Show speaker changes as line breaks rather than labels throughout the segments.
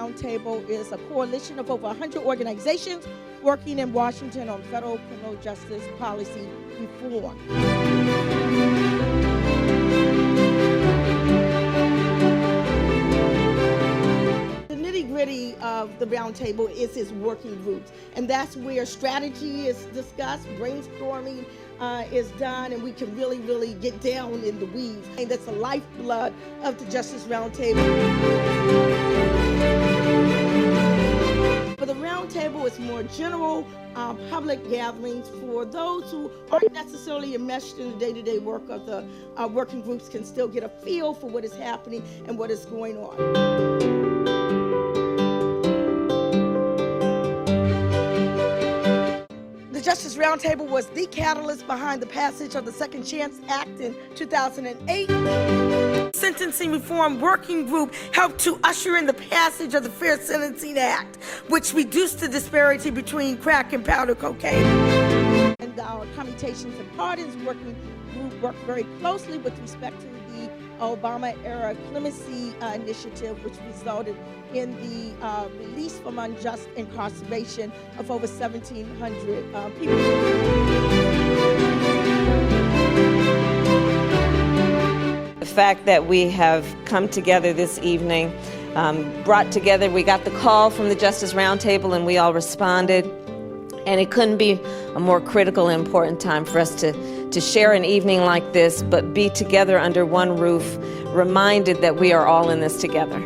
Roundtable is a coalition of over 100 organizations working in Washington on federal criminal justice policy reform. The nitty-gritty of the Roundtable is its working groups, and that's where strategy is discussed, brainstorming is done, and we can really get down in the weeds. And that's the lifeblood of the Justice Roundtable. But the Roundtable is more general public gatherings for those who aren't necessarily enmeshed in the day-to-day work of the working groups, can still get a feel for what is happening and what is going on. The Justice Roundtable was the catalyst behind the passage of the Second Chance Act in 2008. Sentencing Reform Working Group helped to usher in the passage of the Fair Sentencing Act, which reduced the disparity between crack and powder cocaine. And our Commutations and Pardons Working Group worked very closely with respect to the Obama-era clemency initiative, which resulted in the release from unjust incarceration of over 1,700 people.
The fact that we have come together this evening, brought together, we got the call from the Justice Roundtable and we all responded. And it couldn't be a more critical and important time for us to share an evening like this, but be together under one roof, reminded that we are all in this together.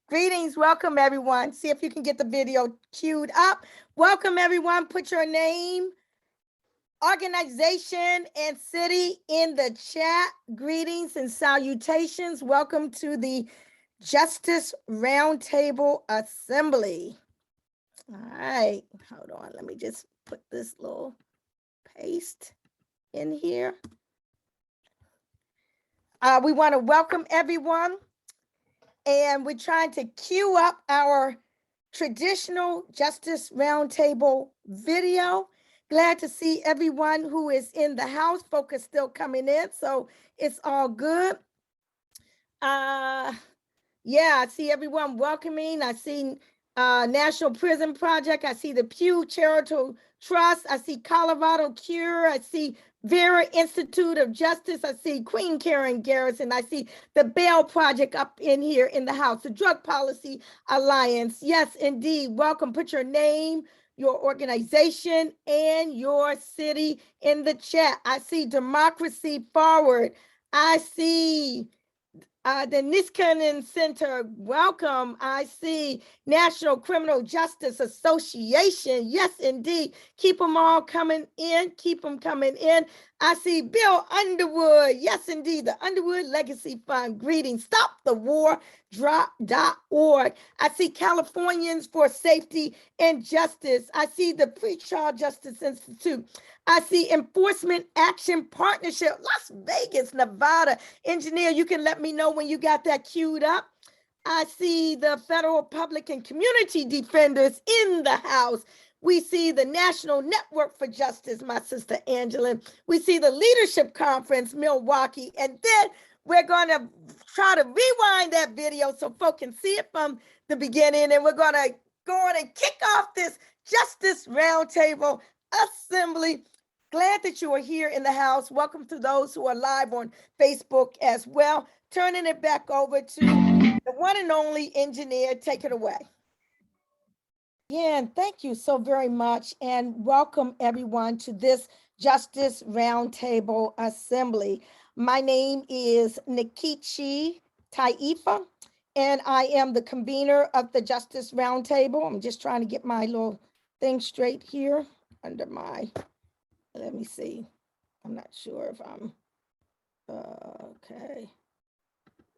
Greetings, welcome everyone. See if you can get the video queued up. Welcome everyone, put your name, organization, and city in the chat. Greetings and salutations. Welcome to the Justice Roundtable Assembly. All right, hold on, let me just put this little paste in here. We want to welcome everyone. And we're trying to queue up our traditional Justice Roundtable video. Glad to see everyone who is in the house. Folk is still coming in, so it's all good. Yeah, I see everyone welcoming. I see National Prison Project. I see the Pew Charitable Trust. I see Colorado Cure. I see Vera Institute of Justice. I see Queen Karen Garrison. I see the Bail Project up in here in the house. The Drug Policy Alliance. Yes, indeed. Welcome. Put your name, your organization, and your city in the chat. I see Democracy Forward. I see the Niskanen Center, welcome. I see National Criminal Justice Association. Yes, indeed. Keep them all coming in. Keep them coming in. I see Bill Underwood. Yes, indeed. The Underwood Legacy Fund. Greetings. StopTheWar.org. I see Californians for Safety and Justice. I see the Pretrial Justice Institute. I see Enforcement Action Partnership, Las Vegas, Nevada. Engineer, you can let me know when you got that queued up. I see the Federal Public and Community Defenders in the house. We see the National Network for Justice, my sister Angela. We see the Leadership Conference, Milwaukee. And then we're going to try to rewind that video so folks can see it from the beginning. And we're going to go on and kick off this Justice Roundtable Assembly. Glad that you are here in the house. Welcome to those who are live on Facebook as well. Turning it back over to the one and only engineer. Take it away. Yeah, and thank you so very much. And welcome everyone to this Justice Roundtable Assembly. My name is Nkechi Taifa, and I am the convener of the Justice Roundtable. I'm just trying to get my little thing straight here under my... Let me see. I'm not sure if I'm, okay.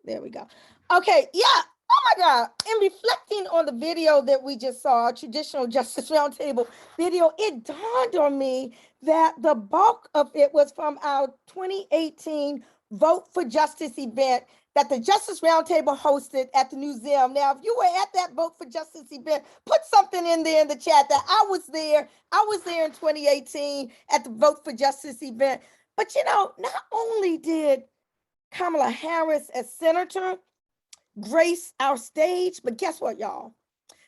There we go. Okay, yeah. Oh my God. In reflecting on the video that we just saw, traditional Justice Roundtable video, it dawned on me that the bulk of it was from our 2018 Vote for Justice event that the Justice Roundtable hosted at the museum. Now, if you were at that Vote for Justice event, put something in there in the chat that I was there. I was there in 2018 at the Vote for Justice event. But not only did Kamala Harris as senator grace our stage, but guess what, y'all?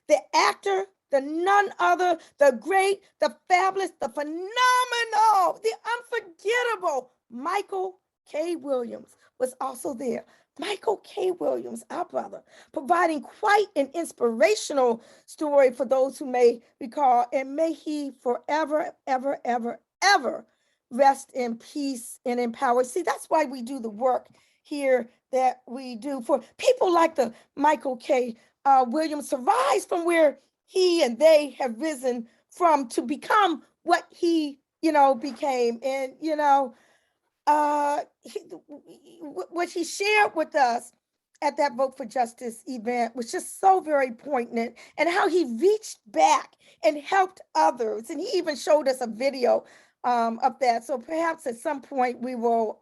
The actor, the none other, the great, the fabulous, the phenomenal, the unforgettable Michael K. Williams was also there. Michael K. Williams, our brother, providing quite an inspirational story for those who may recall, and may he forever, ever, ever, ever rest in peace and in power. See, that's why we do the work here that we do for people like the Michael K. Williams survives from where he and they have risen from to become what he, became. And, what he shared with us at that Vote for Justice event was just so very poignant, and how he reached back and helped others. And he even showed us a video of that. So perhaps at some point we will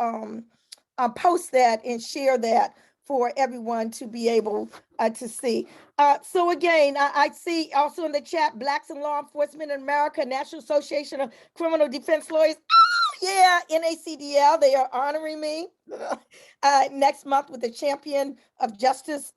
post that and share that for everyone to be able to see. So again, I see also in the chat, Blacks in Law Enforcement in America, National Association of Criminal Defense Lawyers. Yeah, NACDL, they are honoring me next month with the Champion of Justice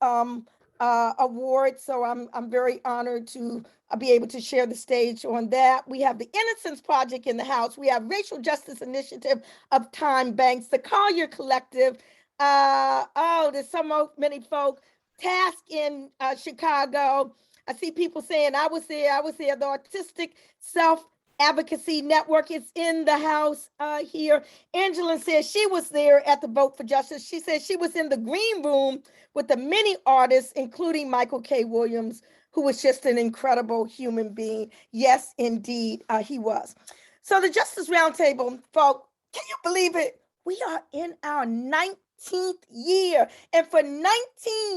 award. So I'm very honored to be able to share the stage on that. We have the Innocence Project in the house. We have Racial Justice Initiative of Time Banks, the Collier Collective. There's so many folk. Task in Chicago. I see people saying I was there. The Autistic Self Advocacy Network is in the house here. Angela says she was there at the Vote for Justice. She said she was in the green room with the many artists, including Michael K. Williams, who was just an incredible human being. Yes, indeed, he was. So the Justice Roundtable, folks, can you believe it? We are in our 19th year. And for 19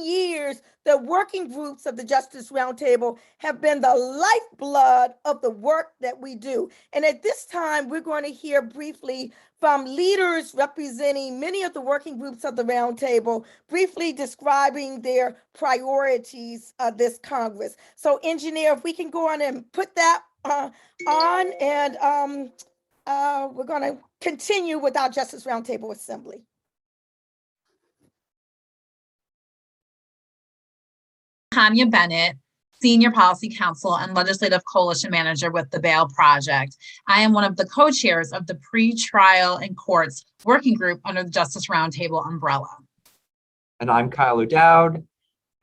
years, the working groups of the Justice Roundtable have been the lifeblood of the work that we do. And at this time, we're going to hear briefly from leaders representing many of the working groups of the Roundtable, briefly describing their priorities of this Congress. So, engineer, if we can go on and put that on, and we're going to continue with our Justice Roundtable Assembly.
Tanya Bennett, Senior Policy Counsel and Legislative Coalition Manager with the Bail Project. I am one of the co-chairs of the Pre-Trial and Courts Working Group under the Justice Roundtable umbrella.
And I'm Kyle O'Dowd,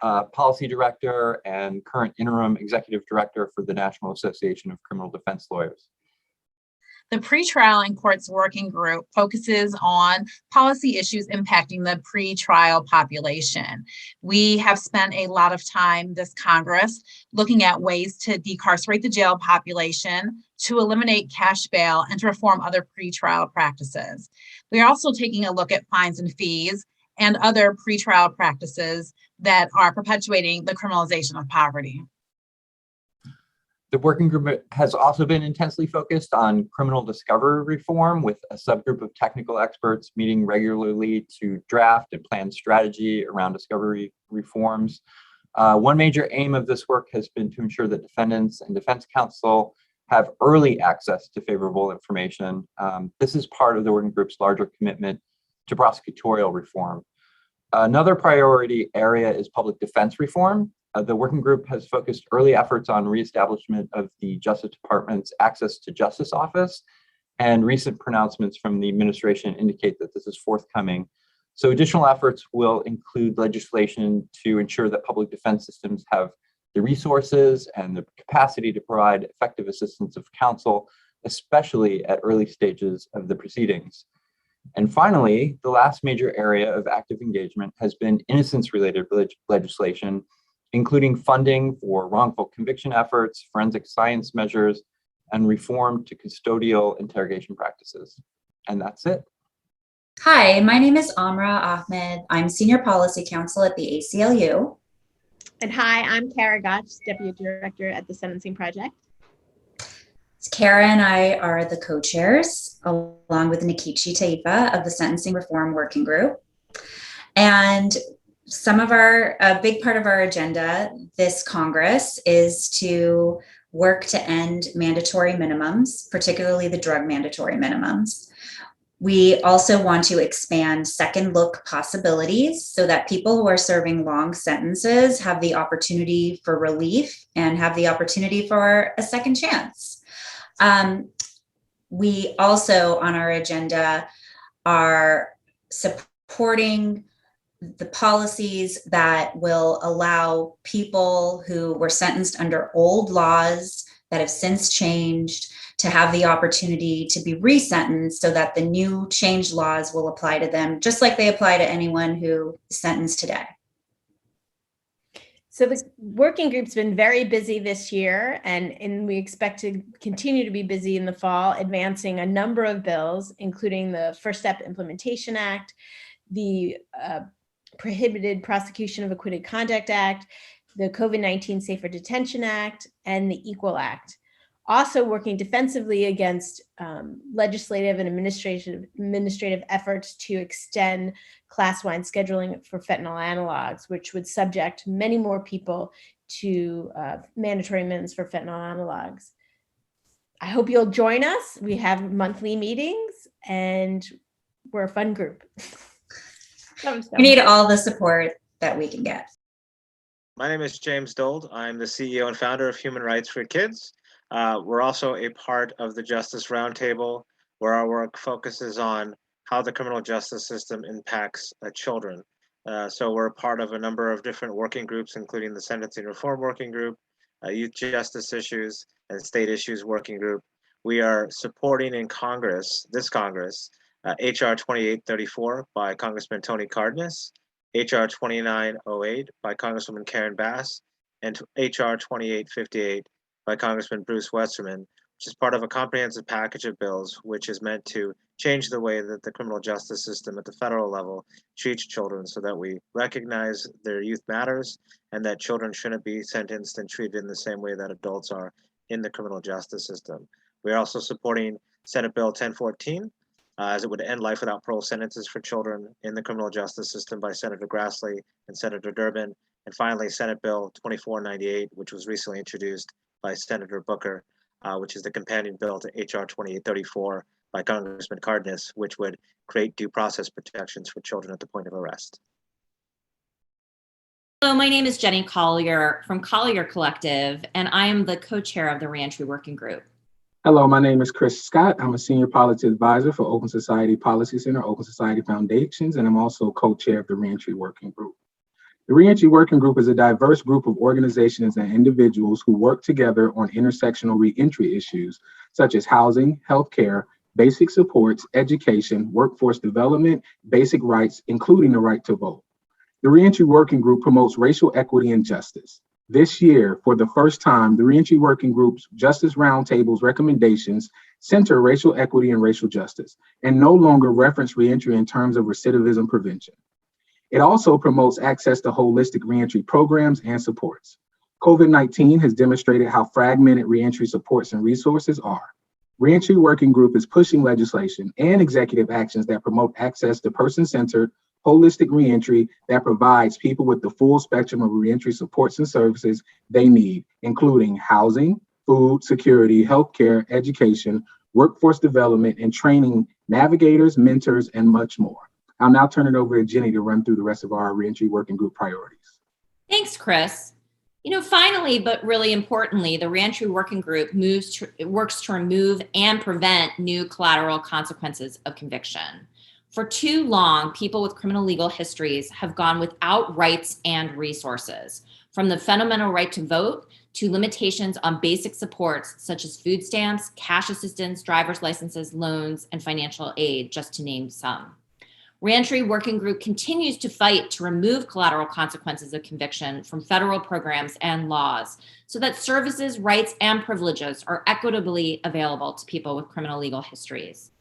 Policy Director and current Interim Executive Director for the National Association of Criminal Defense Lawyers.
The Pre-Trial and Courts Working Group focuses on policy issues impacting the pre-trial population. We have spent a lot of time this Congress looking at ways to decarcerate the jail population, to eliminate cash bail, and to reform other pre-trial practices. We are also taking a look at fines and fees and other pre-trial practices that are perpetuating the criminalization of poverty.
The working group has also been intensely focused on criminal discovery reform, with a subgroup of technical experts meeting regularly to draft and plan strategy around discovery reforms. One major aim of this work has been to ensure that defendants and defense counsel have early access to favorable information. This is part of the working group's larger commitment to prosecutorial reform. Another priority area is public defense reform. The working group has focused early efforts on reestablishment of the Justice Department's Access to Justice Office, and recent pronouncements from the administration indicate that this is forthcoming. So additional efforts will include legislation to ensure that public defense systems have the resources and the capacity to provide effective assistance of counsel, especially at early stages of the proceedings. And finally, the last major area of active engagement has been innocence-related legislation, including funding for wrongful conviction efforts, forensic science measures, and reform to custodial interrogation practices. And that's it.
Hi, my name is Amra Ahmed. I'm Senior Policy Counsel at the ACLU.
And hi, I'm Kara Gotch, Deputy Director at the Sentencing Project.
Kara and I are the co-chairs, along with Nkechi Taifa of the Sentencing Reform Working Group. And a big part of our agenda this Congress is to work to end mandatory minimums, particularly the drug mandatory minimums. We also want to expand second look possibilities so that people who are serving long sentences have the opportunity for relief and have the opportunity for a second chance. We also, on our agenda, are supporting the policies that will allow people who were sentenced under old laws that have since changed to have the opportunity to be resentenced so that the new changed laws will apply to them, just like they apply to anyone who is sentenced today.
So the working group's been very busy this year, and we expect to continue to be busy in the fall, advancing a number of bills, including the First Step Implementation Act, the Prohibited Prosecution of Acquitted Conduct Act, the COVID-19 Safer Detention Act, and the Equal Act. Also working defensively against legislative and administrative efforts to extend class-wide scheduling for fentanyl analogs, which would subject many more people to mandatory minimums for fentanyl analogs. I hope you'll join us. We have monthly meetings and we're a fun group.
We need all the support that we can get.
My name is James Dold. I'm the CEO and founder of Human Rights for Kids. We're also a part of the Justice Roundtable, where our work focuses on how the criminal justice system impacts children. So we're a part of a number of different working groups, including the Sentencing Reform Working Group, Youth Justice Issues, and State Issues Working Group. We are supporting in Congress, this Congress, HR 2834 by Congressman Tony Cardenas, HR 2908 by Congresswoman Karen Bass, and HR 2858 by Congressman Bruce Westerman, which is part of a comprehensive package of bills which is meant to change the way that the criminal justice system at the federal level treats children so that we recognize their youth matters and that children shouldn't be sentenced and treated in the same way that adults are in the criminal justice system. We're also supporting Senate Bill 1014, as it would end life without parole sentences for children in the criminal justice system by Senator Grassley and Senator Durbin. And finally, Senate Bill 2498, which was recently introduced by Senator Booker, which is the companion bill to HR 2834 by Congressman Cardenas, which would create due process protections for children at the point of arrest.
Hello, my name is Jenny Collier from Collier Collective, and I am the co-chair of the Reentry Working Group.
Hello, my name is Chris Scott. I'm a senior policy advisor for Open Society Policy Center, Open Society Foundations, and I'm also co-chair of the Reentry Working Group. The Reentry Working Group is a diverse group of organizations and individuals who work together on intersectional reentry issues such as housing, healthcare, basic supports, education, workforce development, basic rights, including the right to vote. The Reentry Working Group promotes racial equity and justice. This year, for the first time, the Reentry Working Group's Justice Roundtable's recommendations center racial equity and racial justice, and no longer reference reentry in terms of recidivism prevention. It also promotes access to holistic reentry programs and supports. COVID-19 has demonstrated how fragmented reentry supports and resources are. Reentry Working Group is pushing legislation and executive actions that promote access to person-centered, holistic reentry that provides people with the full spectrum of reentry supports and services they need, including housing, food, security, healthcare, education, workforce development, and training navigators, mentors, and much more. I'll now turn it over to Jenny to run through the rest of our Reentry Working Group priorities.
Thanks, Chris. Finally, but really importantly, the Reentry Working Group works to remove and prevent new collateral consequences of conviction. For too long, people with criminal legal histories have gone without rights and resources, from the fundamental right to vote to limitations on basic supports such as food stamps, cash assistance, driver's licenses, loans, and financial aid, just to name some. Reentry Working Group continues to fight to remove collateral consequences of conviction from federal programs and laws so that services, rights, and privileges are equitably available to people with criminal legal histories.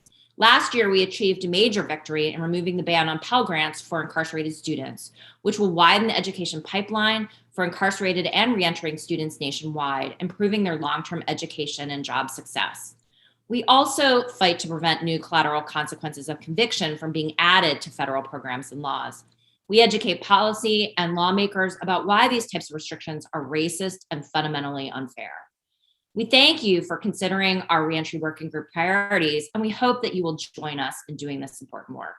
Last year, we achieved a major victory in removing the ban on Pell Grants for incarcerated students, which will widen the education pipeline for incarcerated and reentering students nationwide, improving their long-term education and job success. We also fight to prevent new collateral consequences of conviction from being added to federal programs and laws. We educate policy and lawmakers about why these types of restrictions are racist and fundamentally unfair. We thank you for considering our reentry working group priorities, and we hope that you will join us in doing this important work.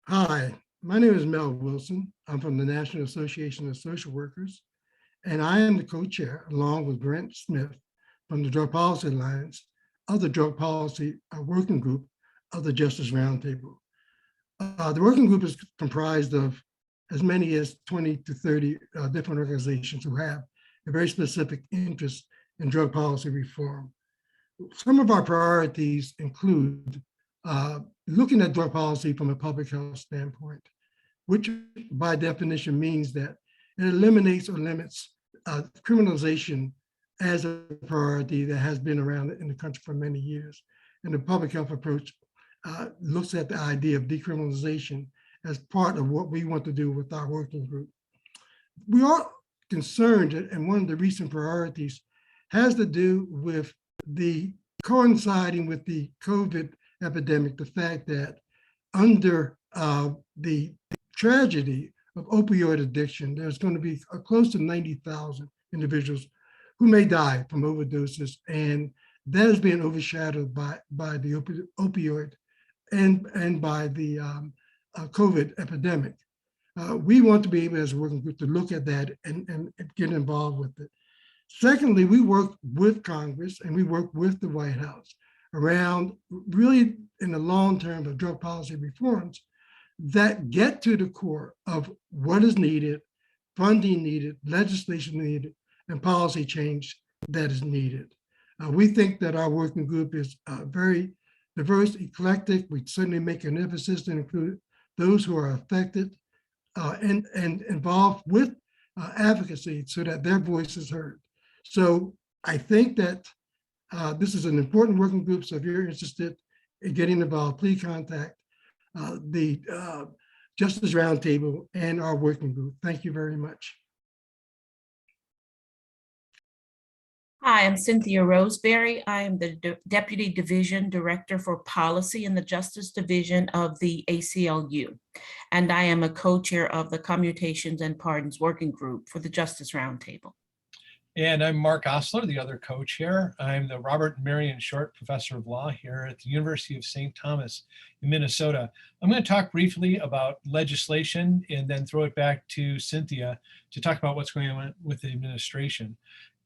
Hi, my name is Mel Wilson. I'm from the National Association of Social Workers, and I am the co-chair, along with Grant Smith from the Drug Policy Alliance, of the Drug Policy Working Group of the Justice Roundtable. The working group is comprised of as many as 20 to 30 different organizations who have a very specific interest in drug policy reform. Some of our priorities include looking at drug policy from a public health standpoint, which by definition means that it eliminates or limits criminalization as a priority that has been around in the country for many years. And the public health approach looks at the idea of decriminalization as part of what we want to do with our working group. We are concerned, and one of the recent priorities has to do with the coinciding with the COVID epidemic, the fact that under the tragedy of opioid addiction, there's going to be close to 90,000 individuals who may die from overdoses, and that is being overshadowed by the opioid and by the COVID epidemic. We want to be able, as a working group, to look at that and get involved with it. Secondly, we work with Congress and we work with the White House around really in the long term of drug policy reforms that get to the core of what is needed, funding needed, legislation needed, and policy change that is needed. We think that our working group is very diverse, eclectic. We certainly make an emphasis to include those who are affected and involved with advocacy so that their voice is heard. So I think that this is an important working group. So if you're interested in getting involved, please contact the Justice Roundtable and our working group. Thank you very much.
Hi, I'm Cynthia Roseberry. I am the Deputy Division Director for Policy in the Justice Division of the ACLU. And I am a co-chair of the Commutations and Pardons Working Group for the Justice Roundtable.
And I'm Mark Osler, the other co-chair. I'm the Robert and Marion Short Professor of Law here at the University of St. Thomas in Minnesota. I'm going to talk briefly about legislation and then throw it back to Cynthia to talk about what's going on with the administration.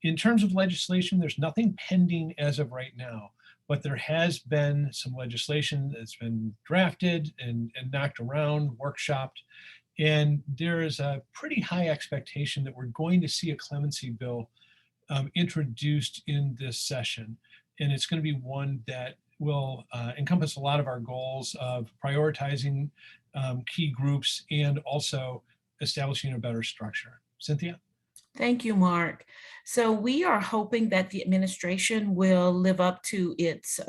In terms of legislation, there's nothing pending as of right now, but there has been some legislation that's been drafted and knocked around, workshopped, and there is a pretty high expectation that we're going to see a clemency bill introduced in this session. And it's going to be one that will encompass a lot of our goals of prioritizing key groups and also establishing a better structure. Cynthia?
Thank you, Mark. So we are hoping that the administration will live up to its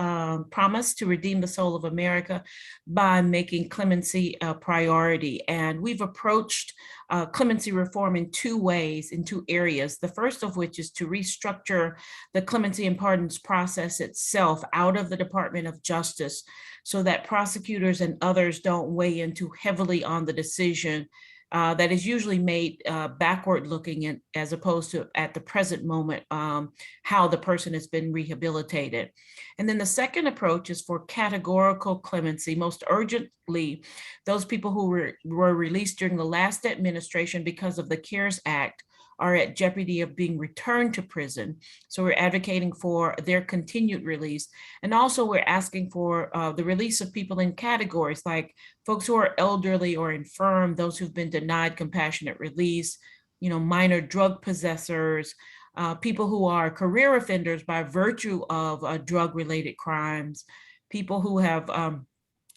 promise to redeem the soul of America by making clemency a priority. And we've approached clemency reform in two ways, in two areas. The first of which is to restructure the clemency and pardons process itself out of the Department of Justice so that prosecutors and others don't weigh in too heavily on the decision that is usually made backward looking as opposed to at the present moment, how the person has been rehabilitated. And then the second approach is for categorical clemency, most urgently, those people who were released during the last administration because of the CARES Act are at jeopardy of being returned to prison. So we're advocating for their continued release. And also we're asking for the release of people in categories like folks who are elderly or infirm, those who've been denied compassionate release, minor drug possessors, people who are career offenders by virtue of drug-related crimes, people who have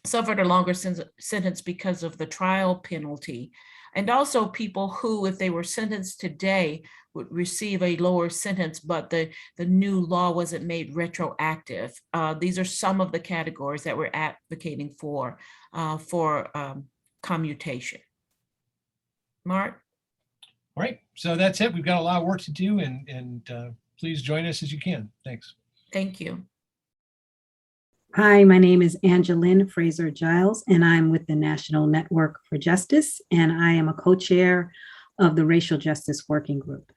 suffered a longer sentence because of the trial penalty. And also people who, if they were sentenced today, would receive a lower sentence, but the new law wasn't made retroactive. These are some of the categories that we're advocating for commutation. Mark?
All right, so that's it. We've got a lot of work to do, and please join us as you can. Thanks.
Thank you.
Hi, my name is Angeline Fraser Giles, and I'm with the National Network for Justice, and I am a co-chair of the Racial Justice Working Group.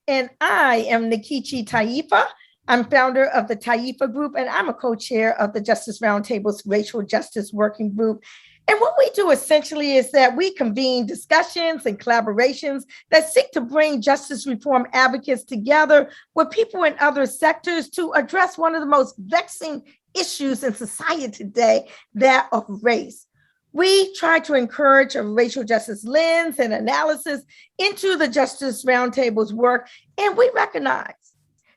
And I am Nkechi Taifa. I'm founder of the Taifa Group, and I'm a co-chair of the Justice Roundtable's Racial Justice Working Group. And what we do essentially is that we convene discussions and collaborations that seek to bring justice reform advocates together with people in other sectors to address one of the most vexing issues in society today, that of race. We try to encourage a racial justice lens and analysis into the Justice Roundtable's work, and we recognize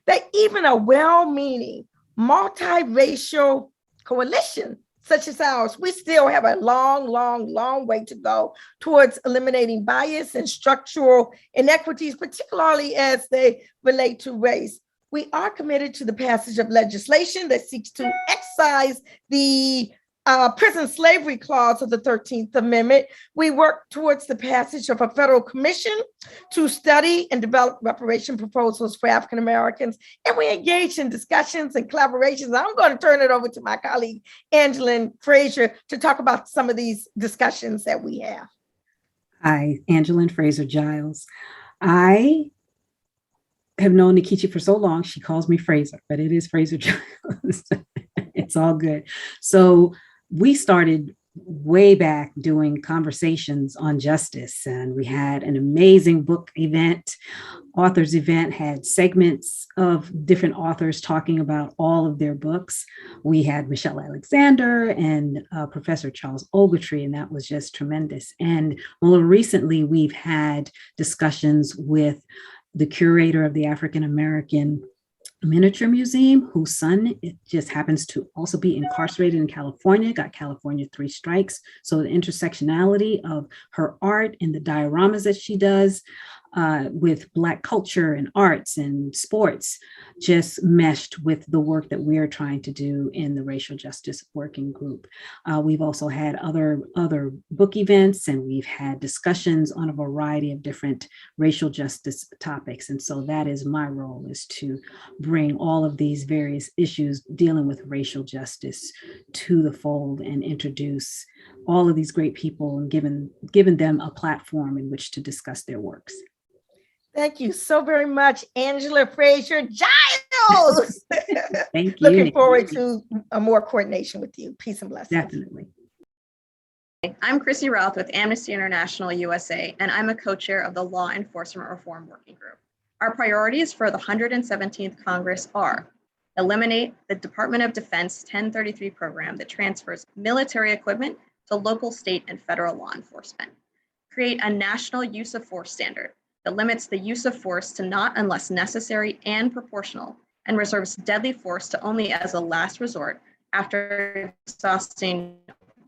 that even a well-meaning multiracial coalition such as ours, we still have a long way to go towards eliminating bias and structural inequities, particularly as they relate to race. We are committed to the passage of legislation that seeks to excise the prison slavery clause of the 13th Amendment. We work towards the passage of a federal commission to study and develop reparation proposals for African Americans, and we engage in discussions and collaborations. I'm going to turn it over to my colleague, Angeline Fraser, to talk about some of these discussions that we have.
Hi, Angeline Fraser Giles. I have known Nkechi for so long, she calls me Fraser, but it is Fraser Giles. It's all good. So we started way back doing conversations on justice, and we had an amazing book event, authors event, had segments of different authors talking about all of their books. We had Michelle Alexander and Professor Charles Ogletree, and that was just tremendous. And more recently, we've had discussions with the curator of the African American Miniature Museum, whose son just happens to also be incarcerated in California, got California 3 strikes. So the intersectionality of her art and the dioramas that she does with Black culture and arts and sports just meshed with the work that we're trying to do in the Racial Justice Working Group. We've also had other book events, and we've had discussions on a variety of different racial justice topics. And so that is my role, is to bring all of these various issues dealing with racial justice to the fold and introduce all of these great people and giving them a platform in which to discuss their works.
Thank you so very much, Angela Fraser Giles.
Thank you.
Looking forward to more coordination with you. Peace and blessings.
Definitely.
I'm Chrissy Routh with Amnesty International USA, and I'm a co-chair of the Law Enforcement Reform Working Group. Our priorities for the 117th Congress are: eliminate the Department of Defense 1033 program that transfers military equipment to local, state, and federal law enforcement; create a national use of force standard that limits the use of force to not unless necessary and proportional, and reserves deadly force to only as a last resort after exhausting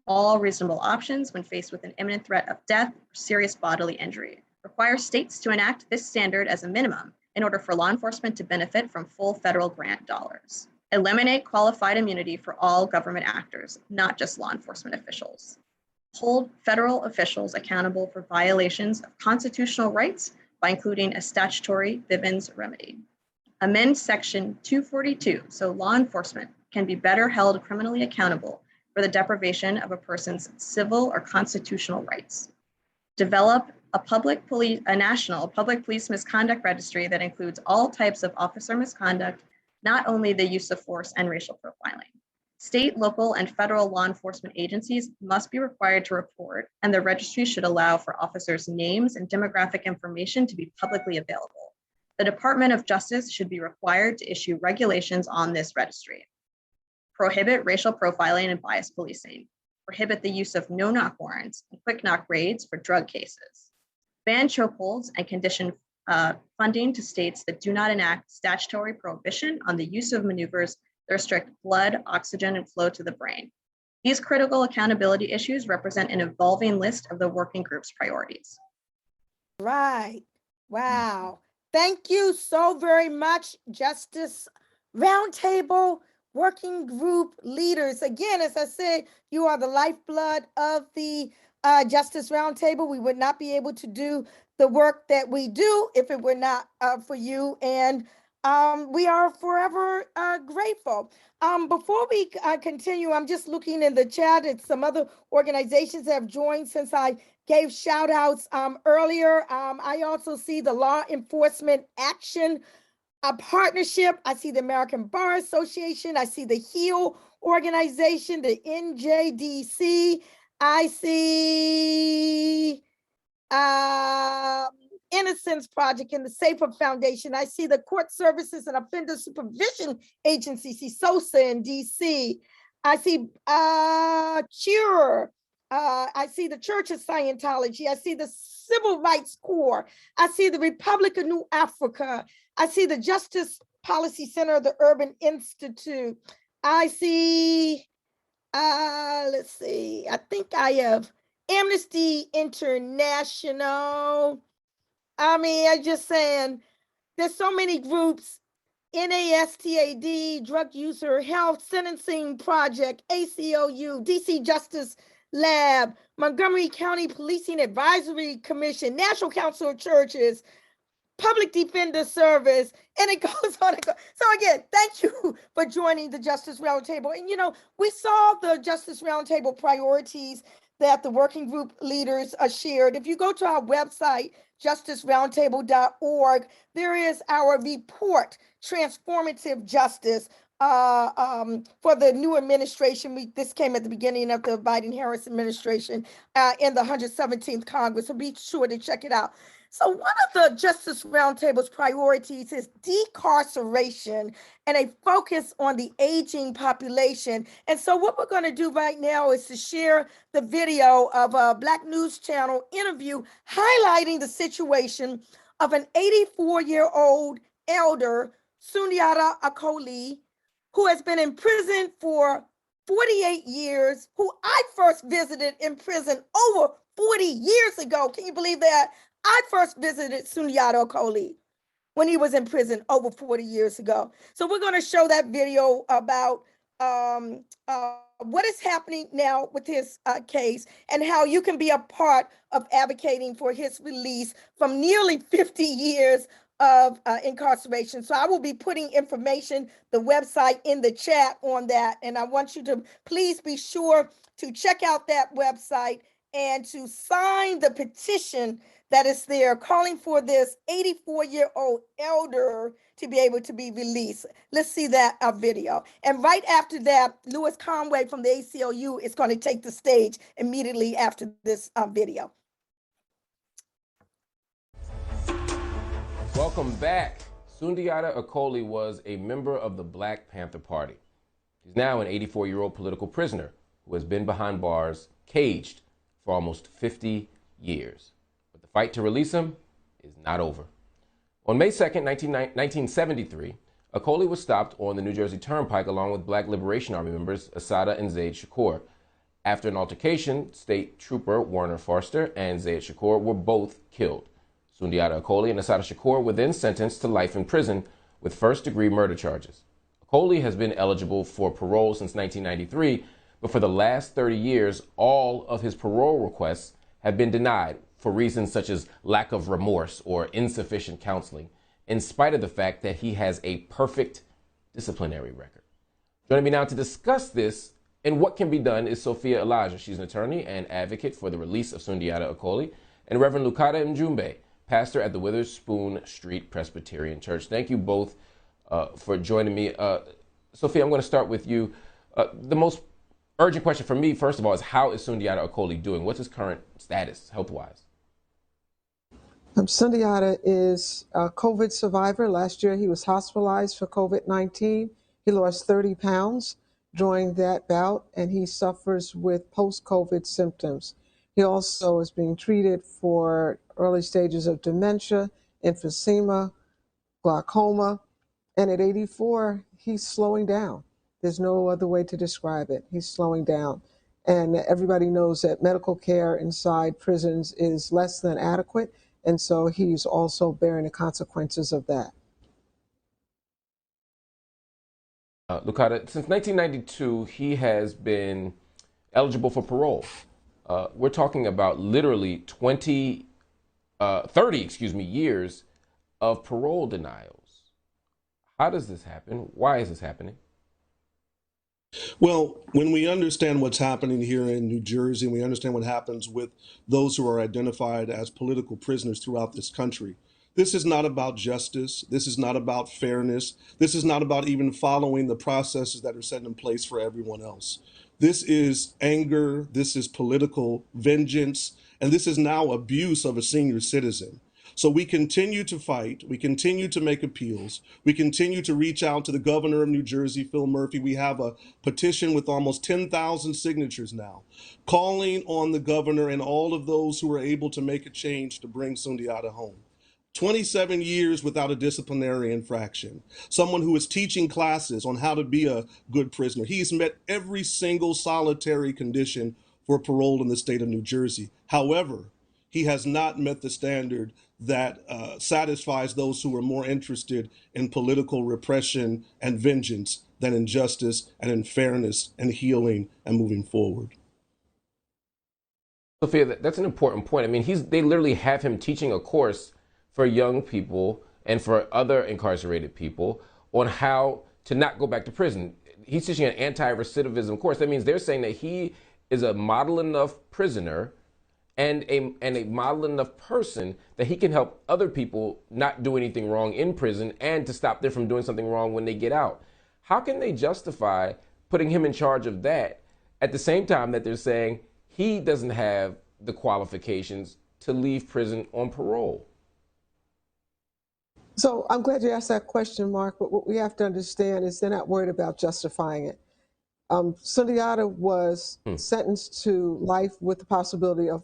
all reasonable options when faced with an imminent threat of death or serious bodily injury. Require states to enact this standard as a minimum in order for law enforcement to benefit from full federal grant dollars. Eliminate qualified immunity for all government actors, not just law enforcement officials. Hold federal officials accountable for violations of constitutional rights by including a statutory Bivens remedy. Amend Section 242 so law enforcement can be better held criminally accountable for the deprivation of a person's civil or constitutional rights. Develop a national public police misconduct registry that includes all types of officer misconduct, not only the use of force and racial profiling. State, local, and federal law enforcement agencies must be required to report, and the registry should allow for officers' names and demographic information to be publicly available. The Department of Justice should be required to issue regulations on this registry. Prohibit racial profiling and bias policing. Prohibit the use of no-knock warrants and quick-knock raids for drug cases. Ban chokeholds and condition funding to states that do not enact statutory prohibition on the use of maneuvers that restrict blood, oxygen, and flow to the brain. These critical accountability issues represent an evolving list of the working group's priorities.
Right. Wow. Thank you so very much, Justice Roundtable Working Group leaders. Again, as I said, you are the lifeblood of the Justice Roundtable. We would not be able to do the work that we do if it were not for you. And we are forever grateful. Before we continue, I'm just looking in the chat at some other organizations that have joined since I gave shout outs earlier. I also see the Law Enforcement Action Partnership. I see the American Bar Association. I see the HEAL organization, the NJDC. I see Innocence Project and the Safer Foundation. I see the Court Services and Offender Supervision Agency, see SOSA in DC. I see CURE. I see the Church of Scientology. I see the Civil Rights Corps. I see the Republic of New Africa. I see the Justice Policy Center of the Urban Institute. I see, let's see, I think I have Amnesty International. I mean, I'm just saying, there's so many groups. NASTAD, Drug User Health Sentencing Project, ACLU, DC Justice Lab, Montgomery County Policing Advisory Commission, National Council of Churches, Public Defender Service, and it goes on and goes. So again, thank you for joining the Justice Roundtable. And we saw the Justice Roundtable priorities that the working group leaders shared. If you go to our website, justiceroundtable.org, there is our report, Transformative Justice, for the new administration. This came at the beginning of the Biden-Harris administration in the 117th Congress, so be sure to check it out. So one of the Justice Roundtable's priorities is decarceration and a focus on the aging population. And so what we're going to do right now is to share the video of a Black News Channel interview highlighting the situation of an 84-year-old elder, Sundiata Acoli, who has been in prison for 48 years, who I first visited in prison over 40 years ago. Can you believe that? I first visited Sundiata Acoli when he was in prison over 40 years ago. So we're going to show that video about what is happening now with his case and how you can be a part of advocating for his release from nearly 50 years of incarceration. So I will be putting information, the website in the chat on that. And I want you to please be sure to check out that website and to sign the petition that is there calling for this 84-year-old elder to be able to be released. Let's see that video. And right after that, Louis Conway from the ACLU is going to take the stage immediately after this video.
Welcome back. Sundiata Acoli was a member of the Black Panther Party. He's now an 84-year-old political prisoner who has been behind bars, caged for almost 50 years. But the fight to release him is not over. On May 2nd, 1973, Acoli was stopped on the New Jersey Turnpike along with Black Liberation Army members Assata and Zaid Shakur. After an altercation, State Trooper Warner Forster and Zaid Shakur were both killed. Sundiata Acoli and Assata Shakur were then sentenced to life in prison with first-degree murder charges. Acoli has been eligible for parole since 1993, but for the last 30 years, all of his parole requests have been denied for reasons such as lack of remorse or insufficient counseling, in spite of the fact that he has a perfect disciplinary record. Joining me now to discuss this and what can be done is Sophia Elijah. She's an attorney and advocate for the release of Sundiata Acoli, and Reverend Lukata Njumbe, pastor at the Witherspoon Street Presbyterian Church. Thank you both for joining me. Sophia, I'm going to start with you. The most urgent question for me, first of all, is how is Sundiata Acoli doing? What's his current status health-wise?
Sundiata is a COVID survivor. Last year he was hospitalized for COVID-19. He lost 30 pounds during that bout, and he suffers with post-COVID symptoms. He also is being treated for early stages of dementia, emphysema, glaucoma, and at 84, he's slowing down. There's no other way to describe it. He's slowing down. And everybody knows that medical care inside prisons is less than adequate. And so he's also bearing the consequences of that.
Lukata, since 1992, he has been eligible for parole. We're talking about literally 30 years of parole denials. How does this happen? Why is this happening?
Well, when we understand what's happening here in New Jersey, and we understand what happens with those who are identified as political prisoners throughout this country, this is not about justice. This is not about fairness. This is not about even following the processes that are set in place for everyone else. This is anger. This is political vengeance. And this is now abuse of a senior citizen. So we continue to fight. We continue to make appeals. We continue to reach out to the governor of New Jersey, Phil Murphy. We have a petition with almost 10,000 signatures now, calling on the governor and all of those who are able to make a change to bring Sundiata home. 27 years without a disciplinary infraction, someone who is teaching classes on how to be a good prisoner. He's met every single solitary condition for parole in the state of New Jersey. However, he has not met the standard that satisfies those who are more interested in political repression and vengeance than in justice and in fairness and healing and moving forward.
Sophia, that's an important point. I mean, they literally have him teaching a course for young people and for other incarcerated people on how to not go back to prison. He's teaching an anti-recidivism course. That means they're saying that he is a model enough prisoner and a model enough person that he can help other people not do anything wrong in prison and to stop them from doing something wrong when they get out. How can they justify putting him in charge of that at the same time that they're saying he doesn't have the qualifications to leave prison on parole?
So I'm glad you asked that question, Mark, but what we have to understand is they're not worried about justifying it. Sundiata was sentenced to life with the possibility of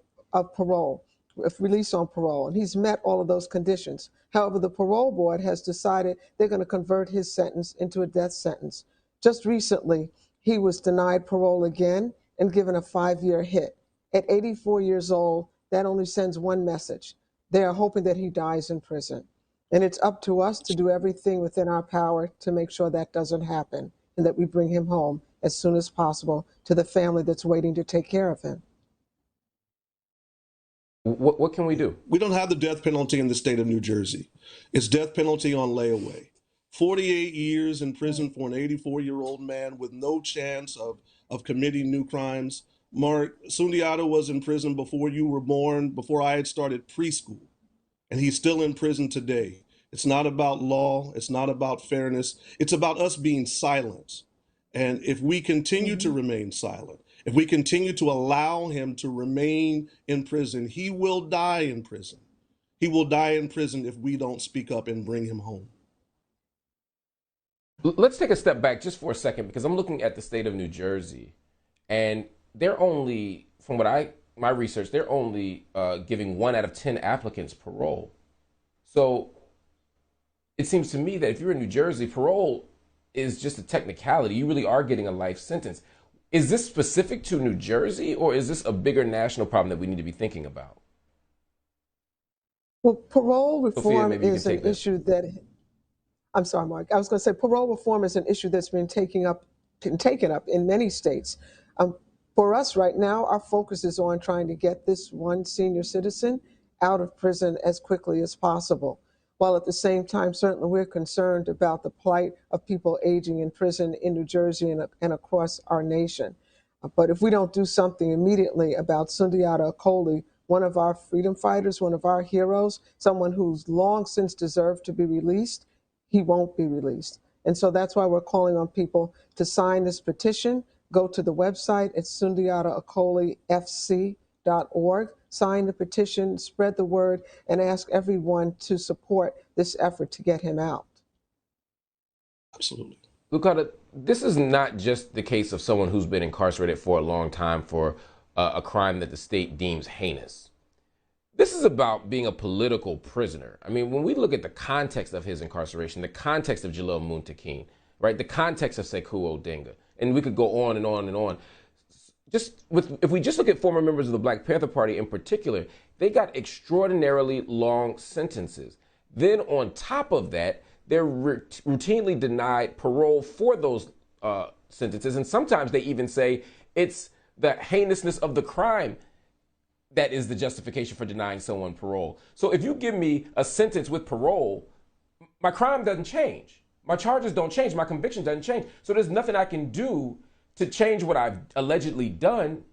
parole, if released on parole, and he's met all of those conditions. However, the parole board has decided they're going to convert his sentence into a death sentence. Just recently, he was denied parole again and given a 5-year hit. At 84 years old, that only sends one message. They are hoping that he dies in prison. And it's up to us to do everything within our power to make sure that doesn't happen and that we bring him home as soon as possible to the family that's waiting to take care of him.
What can we do?
We don't have the death penalty in the state of New Jersey. It's death penalty on layaway. 48 years in prison for an 84-year-old man with no chance of committing new crimes. Mark, Sundiata was in prison before you were born, before I had started preschool. And he's still in prison today. It's not about law. It's not about fairness. It's about us being silent. And if we continue to remain silent, if we continue to allow him to remain in prison, he will die in prison. He will die in prison if we don't speak up and bring him home.
Let's take a step back just for a second, because I'm looking at the state of New Jersey, and they're only, from my research, they're only giving 1 out of 10 applicants parole. So it seems to me that if you're in New Jersey, parole is just a technicality. You really are getting a life sentence. Is this specific to New Jersey, or is this a bigger national problem that we need to be thinking about?
Well, parole reform
Sophia,
is an issue that, I'm sorry, Mark. I was going to say parole reform is an issue that's been taken up in many states. For us right now, our focus is on trying to get this one senior citizen out of prison as quickly as possible. While at the same time, certainly we're concerned about the plight of people aging in prison in New Jersey and across our nation. But if we don't do something immediately about Sundiata Acoli, one of our freedom fighters, one of our heroes, someone who's long since deserved to be released, he won't be released. And so that's why we're calling on people to sign this petition. Go to the website at sundiataacolifc.org, sign the petition, spread the word, and ask everyone to support this effort to get him out.
Absolutely.
Lukata, this is not just the case of someone who's been incarcerated for a long time for a crime that the state deems heinous. This is about being a political prisoner. I mean, when we look at the context of his incarceration, the context of Jalil Muntaqin, right, the context of Sekou Odinga, and we could go on and on and on. if we just look at former members of the Black Panther Party in particular, they got extraordinarily long sentences. Then on top of that, they're routinely denied parole for those sentences. And sometimes they even say it's the heinousness of the crime that is the justification for denying someone parole. So if you give me a sentence with parole, my crime doesn't change. My charges don't change. My conviction doesn't change. So there's nothing I can do to change what I've allegedly done,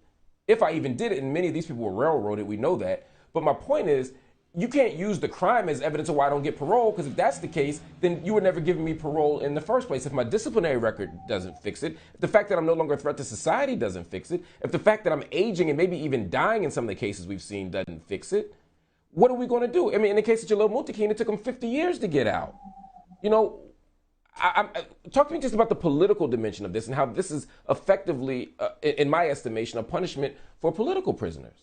if I even did it. And many of these people were railroaded, we know that. But my point is, you can't use the crime as evidence of why I don't get parole, because if that's the case, then you were never giving me parole in the first place. If my disciplinary record doesn't fix it, if the fact that I'm no longer a threat to society doesn't fix it, if the fact that I'm aging and maybe even dying in some of the cases we've seen doesn't fix it, what are we going to do? I mean, in the case of Jalil Muntaqin, it took him 50 years to get out. You know, talk to me just about the political dimension of this and how this is effectively, in my estimation, a punishment for political prisoners.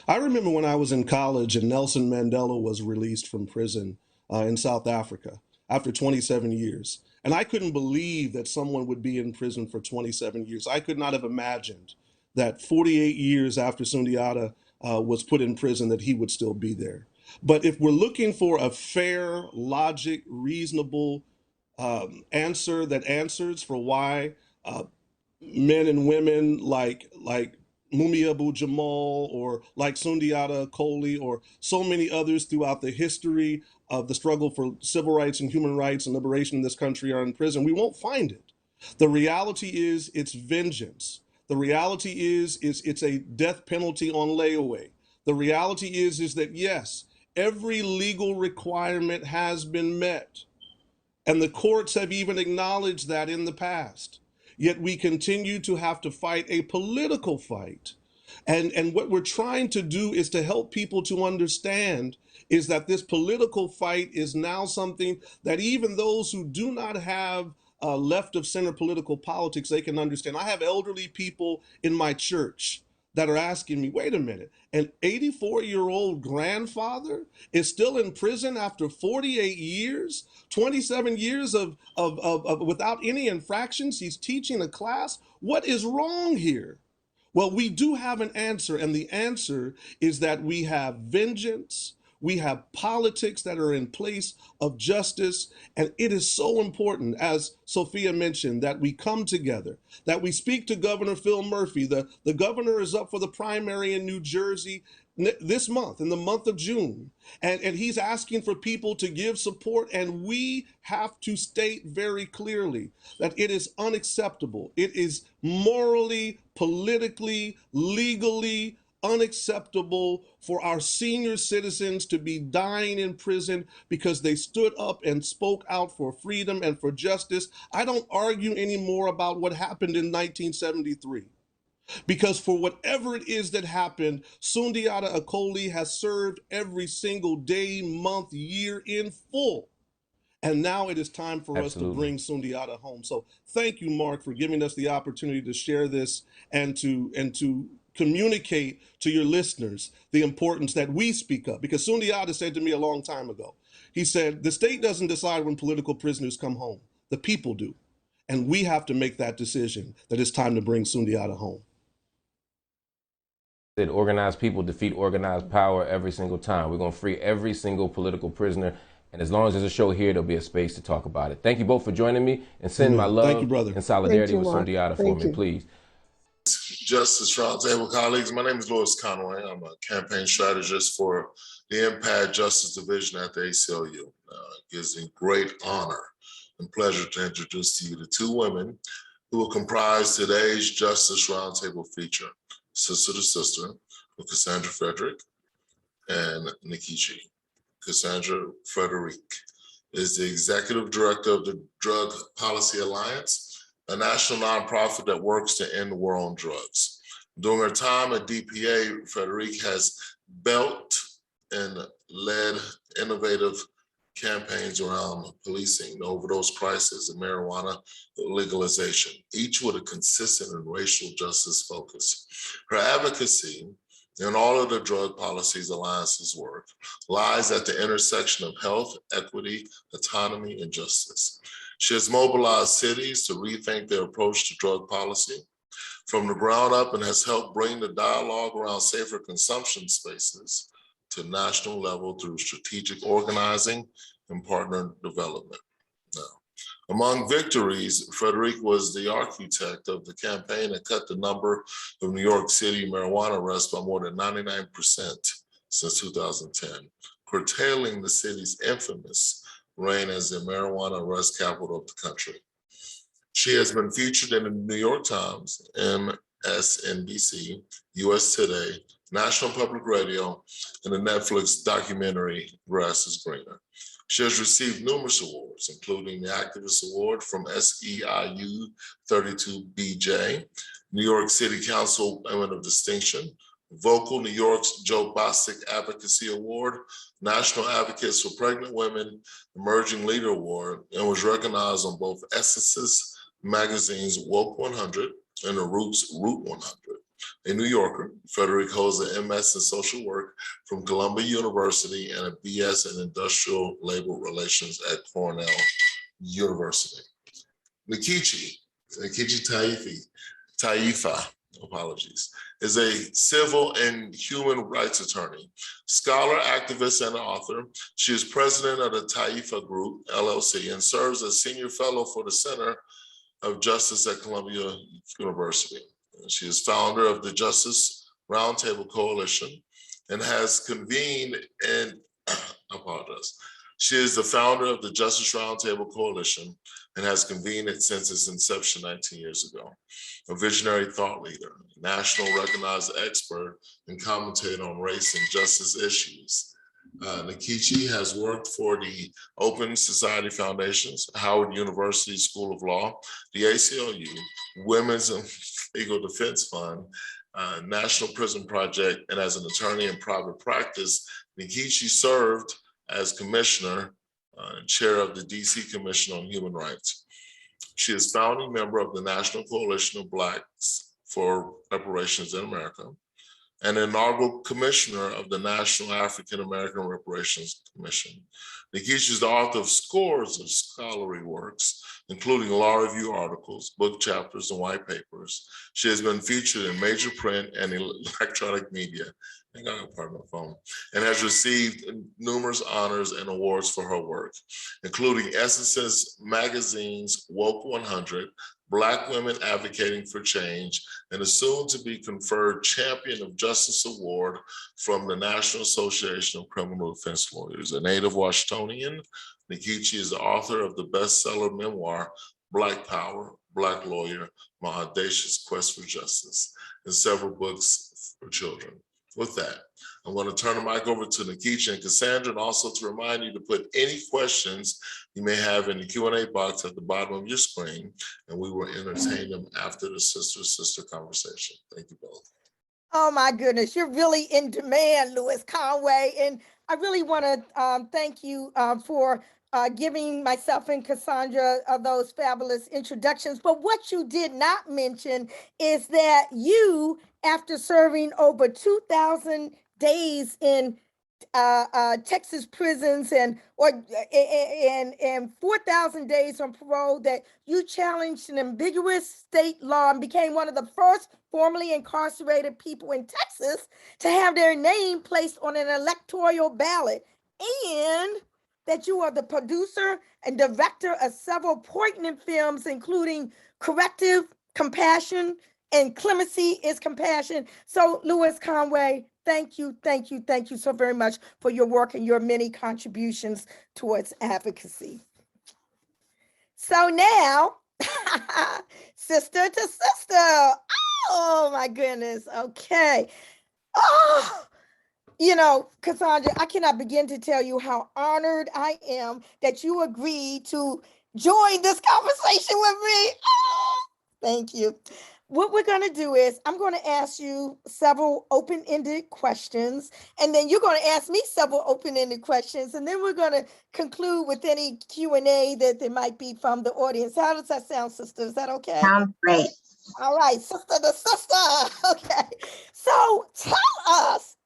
I remember when I was in college and Nelson Mandela was released from prison in South Africa after 27 years. And I couldn't believe that someone would be in prison for 27 years. I could not have imagined that 48 years after Sundiata was put in prison that he would still be there. But if we're looking for a fair, logic, reasonable answer that answers for why men and women like Mumia Abu-Jamal or like Sundiata Acoli or so many others throughout the history of the struggle for civil rights and human rights and liberation in this country are in prison, we won't find it. The reality is it's vengeance. The reality is it's a death penalty on layaway. The reality is that, yes, every legal requirement has been met. And the courts have even acknowledged that in the past. Yet we continue to have to fight a political fight. And what we're trying to do is to help people to understand is that this political fight is now something that even those who do not have left of center political politics, they can understand. I have elderly people in my church that are asking me, wait a minute, an 84-year-old grandfather is still in prison after 48 years, 27 years of without any infractions. He's teaching a class. What is wrong here? Well, we do have an answer, and the answer is that we have vengeance. We have politics that are in place of justice, and it is so important, as Sophia mentioned, that we come together, that we speak to Governor Phil Murphy. The governor is up for the primary in New Jersey this month, in the month of June, and he's asking for people to give support, and we have to state very clearly that it is unacceptable. It is morally, politically, legally unacceptable for our senior citizens to be dying in prison because they stood up and spoke out for freedom and for justice. I don't argue anymore about what happened in 1973. Because for whatever it is that happened, Sundiata Acoli has served every single day, month, year in full. And now it is time for us to bring Sundiata home. So thank you, Mark, for giving us the opportunity to share this and to communicate to your listeners the importance that we speak up. Because Sundiata said to me a long time ago, he said, the state doesn't decide when political prisoners come home. The people do. And we have to make that decision that it's time to bring Sundiata home.
That organized people defeat organized power every single time. We're going to free every single political prisoner. And as long as there's a show here, there'll be a space to talk about it. Thank you both for joining me, and send my love and solidarity with Sundiata for me, please.
Justice Roundtable colleagues, my name is Louis Conway. I'm a campaign strategist for the Impact Justice Division at the ACLU. It gives me great honor and pleasure to introduce to you the two women who will comprise today's Justice Roundtable feature, Sister to Sister, with Kassandra Frederique and Nkechi. Kassandra Frederique is the executive director of the Drug Policy Alliance, a national nonprofit that works to end the war on drugs. During her time at DPA, Frederique has built and led innovative campaigns around policing, the overdose crisis, and marijuana legalization, each with a consistent and racial justice focus. Her advocacy in all of the Drug Policies Alliance's work lies at the intersection of health, equity, autonomy, and justice. She has mobilized cities to rethink their approach to drug policy, from the ground up and has helped bring the dialogue around safer consumption spaces to national level through strategic organizing and partner development. Now, among victories, Frederique was the architect of the campaign that cut the number of New York City marijuana arrests by more than 99% since 2010, curtailing the city's infamous reign as the marijuana arrest capital of the country. She has been featured in the New York Times, MSNBC, US Today, National Public Radio, and the Netflix documentary Grass is Greener. She has received numerous awards, including the Activist Award from SEIU 32BJ, New York City Council Women of Distinction, Vocal New York's Joe Bostic Advocacy Award, National Advocates for Pregnant Women Emerging Leader Award, and was recognized on both Essence's magazine's Woke 100 and the Roots Route 100. A New Yorker, Frederique holds an MS in social work from Columbia University and a BS in industrial labor relations at Cornell University. Nkechi Taifa, is a civil and human rights attorney, scholar, activist, and author. She is president of the Taifa Group, LLC, and serves as senior fellow for the Center of Justice at Columbia University. She is founder of the Justice Roundtable Coalition and has convened and She is the founder of the Justice Roundtable Coalition and has convened it since its inception 19 years ago. A visionary thought leader, national recognized expert, and commentator on race and justice issues. Nkechi has worked for the Open Society Foundations, Howard University School of Law, the ACLU, Women's and Legal Defense Fund, National Prison Project, and as an attorney in private practice, Nkechi served as commissioner and chair of the DC Commission on Human Rights. She is founding member of the National Coalition of Blacks for Reparations in America, and inaugural commissioner of the National African American Reparations Commission. Nkechi is the author of scores of scholarly works, including law review articles, book chapters, and white papers. She has been featured in major print and electronic media, and has received numerous honors and awards for her work, including Essence's magazine's Woke 100, Black Women Advocating for Change, and a soon-to-be conferred Champion of Justice Award from the National Association of Criminal Defense Lawyers. A native Washingtonian, Nkechi is the author of the bestseller memoir, Black Power, Black Lawyer, My Audacious Quest for Justice, and several books for children. With that, I'm going to turn the mic over to Nkechi and Kassandra, and also to remind you to put any questions you may have in the Q&A box at the bottom of your screen, and we will entertain them after the sister-sister conversation. Thank you both.
Oh my goodness, you're really in demand, Louis Conway. And I really want to thank you for giving myself and Kassandra those fabulous introductions. But what you did not mention is that you, after serving over 2,000 days in Texas prisons and 4,000 days on parole, that you challenged an ambiguous state law and became one of the first formerly incarcerated people in Texas to have their name placed on an electoral ballot, and that you are the producer and director of several poignant films, including Corrective, Compassion, and Clemency is Compassion. So, Louis Conway, thank you so very much for your work and your many contributions towards advocacy. So now, sister to sister. Oh my goodness. Okay. Oh, you know, Kassandra, I cannot begin to tell you how honored I am that you agreed to join this conversation with me. Oh, thank you. What we're going to do is I'm going to ask you several open-ended questions, and then you're going to ask me several open-ended questions, and then we're going to conclude with any Q&A that there might be from the audience. How does that sound, sister? Is that okay?
Sounds great.
All right, sister to sister. Okay. So tell us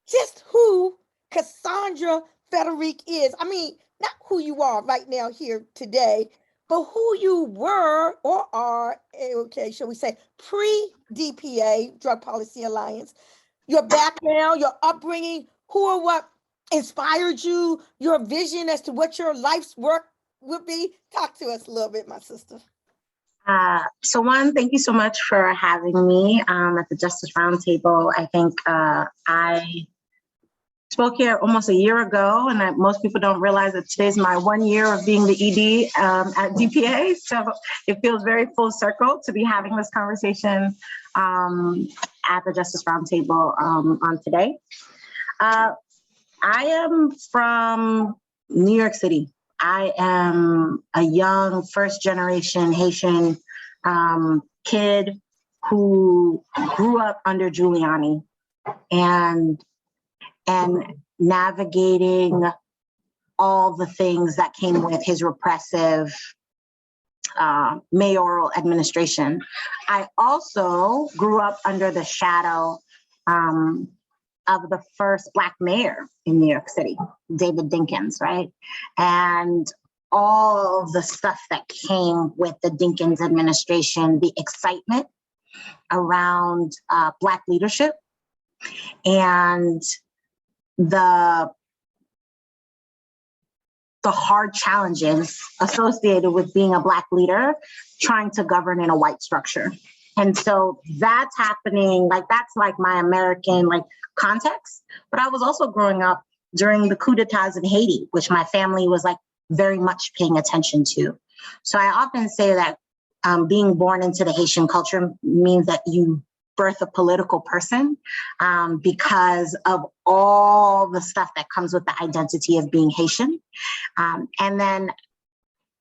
just who Kassandra Frederique is. I mean, not who you are right now here today, but who you were or are, okay, shall we say, pre-DPA, Drug Policy Alliance, your background, your upbringing, who or what inspired you, your vision as to what your life's work would be. Talk to us a little bit, my sister.
So one, thank you so much for having me at the Justice Roundtable. I think I spoke here almost a year ago, and most people don't realize that today's my 1 year of being the ED at DPA. So it feels very full circle to be having this conversation at the Justice Roundtable on today. I am from New York City. I am a young first generation Haitian kid who grew up under Giuliani and navigating all the things that came with his repressive mayoral administration. I also grew up under the shadow of the first Black mayor in New York City, David Dinkins, right? And all the stuff that came with the Dinkins administration, the excitement around Black leadership and the hard challenges associated with being a Black leader, trying to govern in a white structure. And so that's happening, that's my American context. But I was also growing up during the coups d'etats in Haiti, which my family was very much paying attention to. So I often say that being born into the Haitian culture means that you birth a political person because of all the stuff that comes with the identity of being Haitian. And then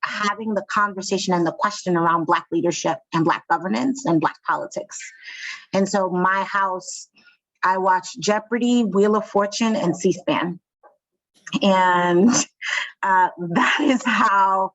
having the conversation and the question around Black leadership and Black governance and Black politics. And so my house, I watch Jeopardy, Wheel of Fortune, and C-SPAN. And that is how,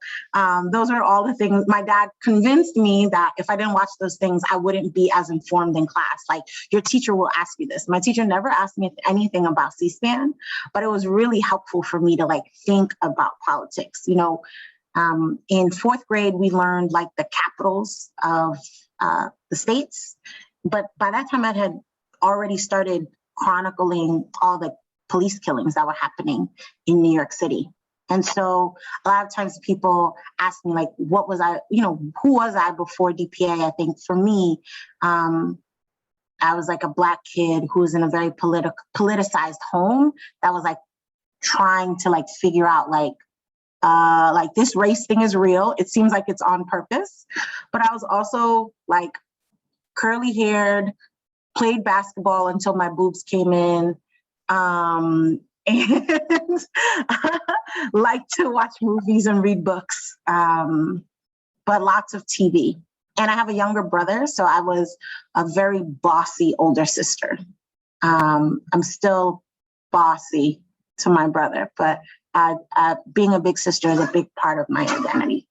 those are all the things. My dad convinced me that if I didn't watch those things, I wouldn't be as informed in class. Your teacher will ask you this. My teacher never asked me anything about C-SPAN, but it was really helpful for me to think about politics. In fourth grade, we learned the capitals of the states, but by that time I had already started chronicling all the police killings that were happening in New York City. And so a lot of times people ask me what was I, who was I before DPA? I think for me, I was a Black kid who was in a very politicized home that was trying to figure out this race thing is real. It seems like it's on purpose, but I was also curly haired, played basketball until my boobs came in, and like to watch movies and read books, but lots of TV. And I have a younger brother, so I was a very bossy older sister. I'm still bossy to my brother, but being a big sister is a big part of my identity.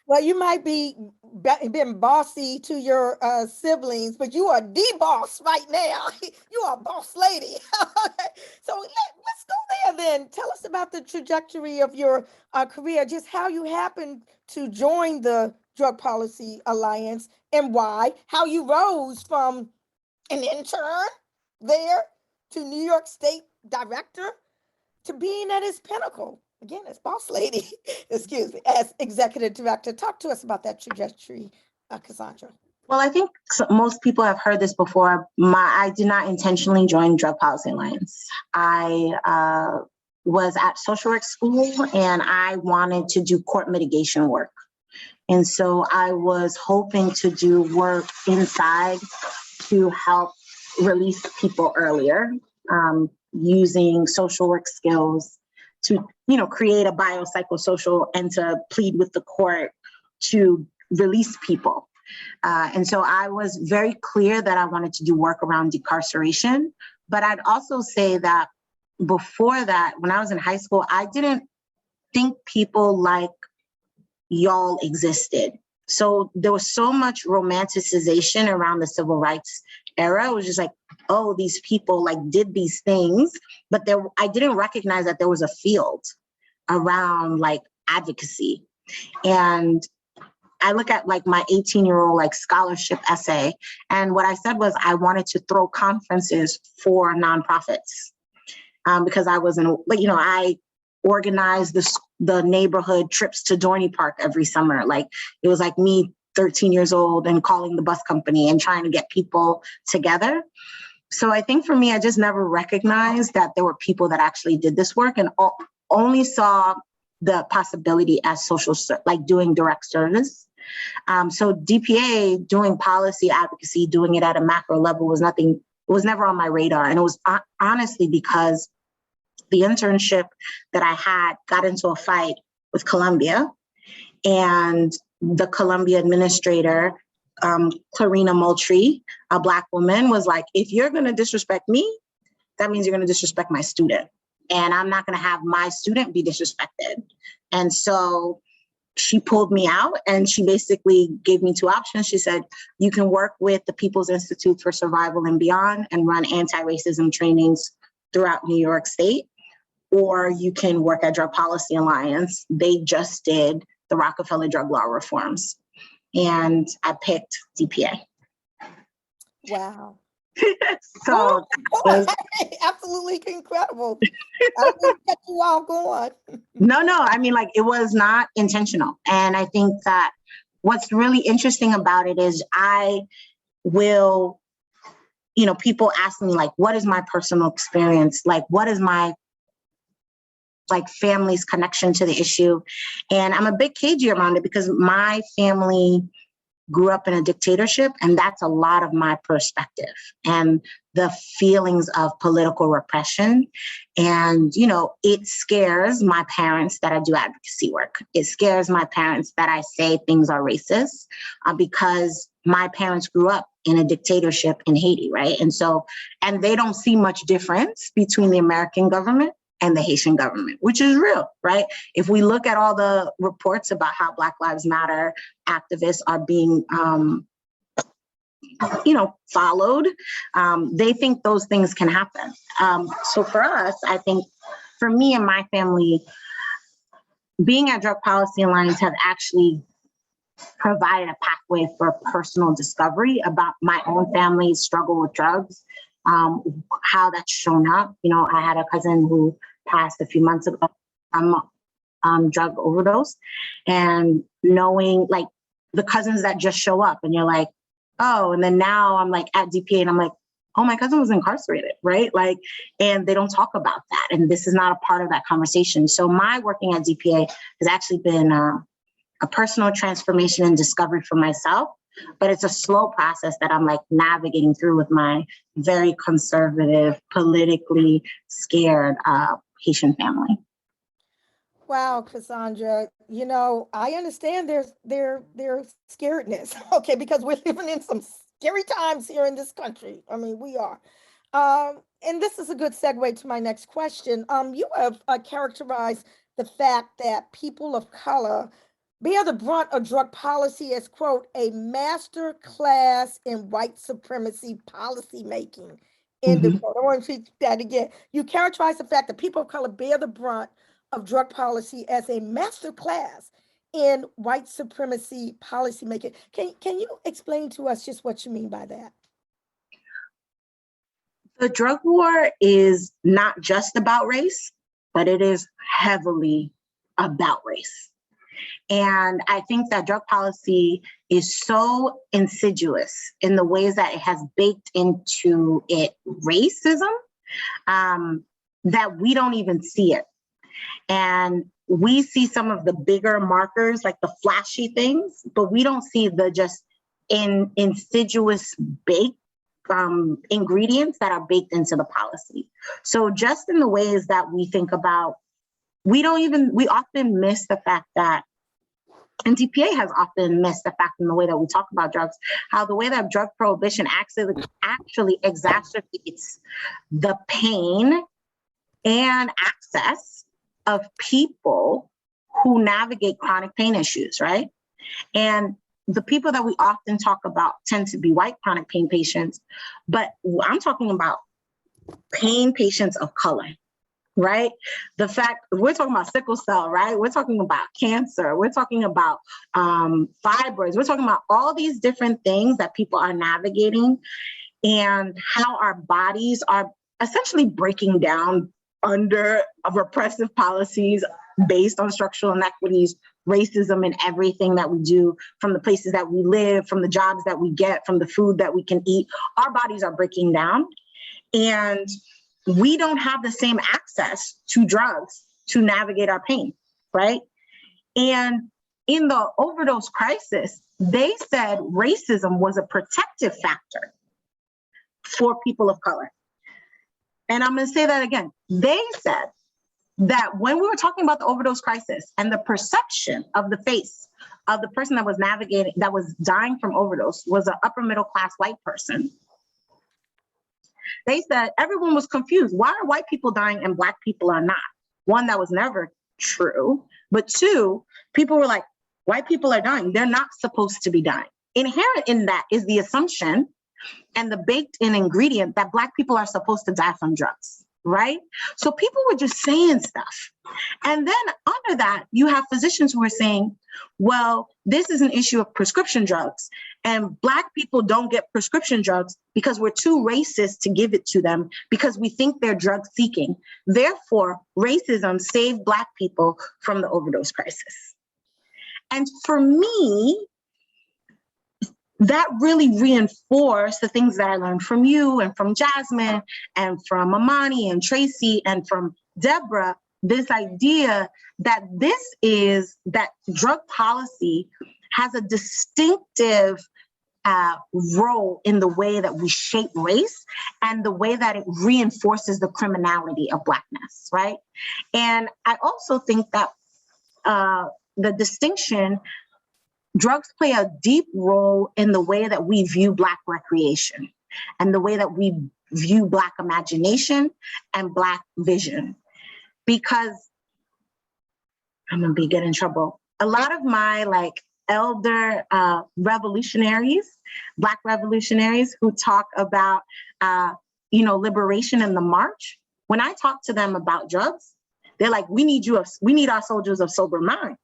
Well, you might be been bossy to your siblings, but you are the boss right now. You are a boss lady. So let's go there then. Tell us about the trajectory of your career, just how you happened to join the Drug Policy Alliance and why, how you rose from an intern there to New York State director to being at its pinnacle. Again, as boss lady, excuse me, as executive director. Talk to us about that trajectory, Kassandra.
Well, I think most people have heard this before. I did not intentionally join Drug Policy Alliance. I was at social work school and I wanted to do court mitigation work. And so I was hoping to do work inside to help release people earlier, using social work skills to, create a biopsychosocial and to plead with the court to release people. And so I was very clear that I wanted to do work around decarceration. But I'd also say that before that, when I was in high school, I didn't think people like y'all existed. So there was so much romanticization around the civil rights era. It was just oh, these people did these things, but I didn't recognize that there was a field around advocacy. And I look at like my 18-year-old like scholarship essay, and what I said was I wanted to throw conferences for nonprofits because I was I organized the neighborhood trips to Dorney Park every summer. Like it was like me, 13 years old, and calling the bus company and trying to get people together. So I think for me, I just never recognized that there were people that actually did this work, and only saw the possibility as like doing direct service. So DPA, doing policy advocacy, doing it at a macro level was never on my radar. And it was honestly because the internship that I had got into a fight with Columbia, and the Columbia administrator, Clarina Moultrie, a Black woman, was like, if you're going to disrespect me, that means you're going to disrespect my student. And I'm not going to have my student be disrespected. And so she pulled me out, and she basically gave me two options. She said, you can work with the People's Institute for Survival and Beyond and run anti-racism trainings throughout New York State, or you can work at Drug Policy Alliance. They just did the Rockefeller drug law reforms, and I picked DPA.
Wow.
So
absolutely incredible. I didn't get you all going.
No, I mean, like, it was not intentional. And I think that what's really interesting about it is I will, people ask me, like, what is my personal experience? Like, what is my family's connection to the issue? And I'm a bit cagey around it because my family grew up in a dictatorship, and that's a lot of my perspective and the feelings of political repression. And, it scares my parents that I do advocacy work. It scares my parents that I say things are racist because my parents grew up in a dictatorship in Haiti, right? And they don't see much difference between the American government and the Haitian government, which is real, right? If we look at all the reports about how Black Lives Matter activists are being, followed, they think those things can happen. So for us, I think for me and my family, being at Drug Policy Alliance have actually provided a pathway for personal discovery about my own family's struggle with drugs, how that's shown up. I had a cousin who passed a few months ago from drug overdose, and knowing like the cousins that just show up and you're like, oh, and then now I'm like at DPA and I'm like, oh, my cousin was incarcerated, right? Like, and they don't talk about that. And this is not a part of that conversation. So my working at DPA has actually been a personal transformation and discovery for myself. But it's a slow process that I'm like navigating through with my very conservative, politically scared Haitian family.
Wow, Kassandra, I understand their scaredness, okay, because we're living in some scary times here in this country. I mean, we are. And this is a good segue to my next question. You have characterized the fact that people of color bear the brunt of drug policy as, quote, a master class in white supremacy policy making. End of quote. I want to repeat that again. You characterize the fact that people of color bear the brunt of drug policy as a master class in white supremacy policy making. Can you explain to us just what you mean by that?
The drug war is not just about race, but it is heavily about race. And I think that drug policy is so insidious in the ways that it has baked into it racism that we don't even see it. And we see some of the bigger markers, like the flashy things, but we don't see the just insidious baked ingredients that are baked into the policy. So just in the ways that we think about, we often miss the fact that, and DPA has often missed the fact in the way that we talk about drugs, how the way that drug prohibition actually exacerbates the pain and access of people who navigate chronic pain issues, right? And the people that we often talk about tend to be white chronic pain patients, but I'm talking about pain patients of color. right? The fact we're talking about sickle cell, right? We're talking about cancer. We're talking about fibroids. We're talking about all these different things that people are navigating and how our bodies are essentially breaking down under repressive policies based on structural inequities, racism, and everything that we do, from the places that we live, from the jobs that we get, from the food that we can eat. Our bodies are breaking down, and we don't have the same access to drugs to navigate our pain, right? And in the overdose crisis, they said racism was a protective factor for people of color. And I'm going to say that again. They said that when we were talking about the overdose crisis and the perception of the face of the person that was navigating, that was dying from overdose, was an upper middle class white person. They said everyone was confused. Why are white people dying and Black people are not? One, that was never true. But two, people were like, white people are dying. They're not supposed to be dying. Inherent in that is the assumption and the baked in ingredient that Black people are supposed to die from drugs, right? So people were just saying stuff. And then under that, you have physicians who are saying, well, this is an issue of prescription drugs, and Black people don't get prescription drugs because we're too racist to give it to them because we think they're drug seeking. Therefore, racism saved Black people from the overdose crisis. And for me, that really reinforced the things that I learned from you and from Jasmine and from Amani and Tracy and from Deborah, this idea that that drug policy has a distinctive role in the way that we shape race and the way that it reinforces the criminality of Blackness, right? And I also think that the distinction, drugs play a deep role in the way that we view Black recreation and the way that we view Black imagination and Black vision. Because I'm gonna get in trouble. A lot of my elder revolutionaries, Black revolutionaries who talk about liberation in the march, when I talk to them about drugs, they're like, we need our soldiers of sober mind.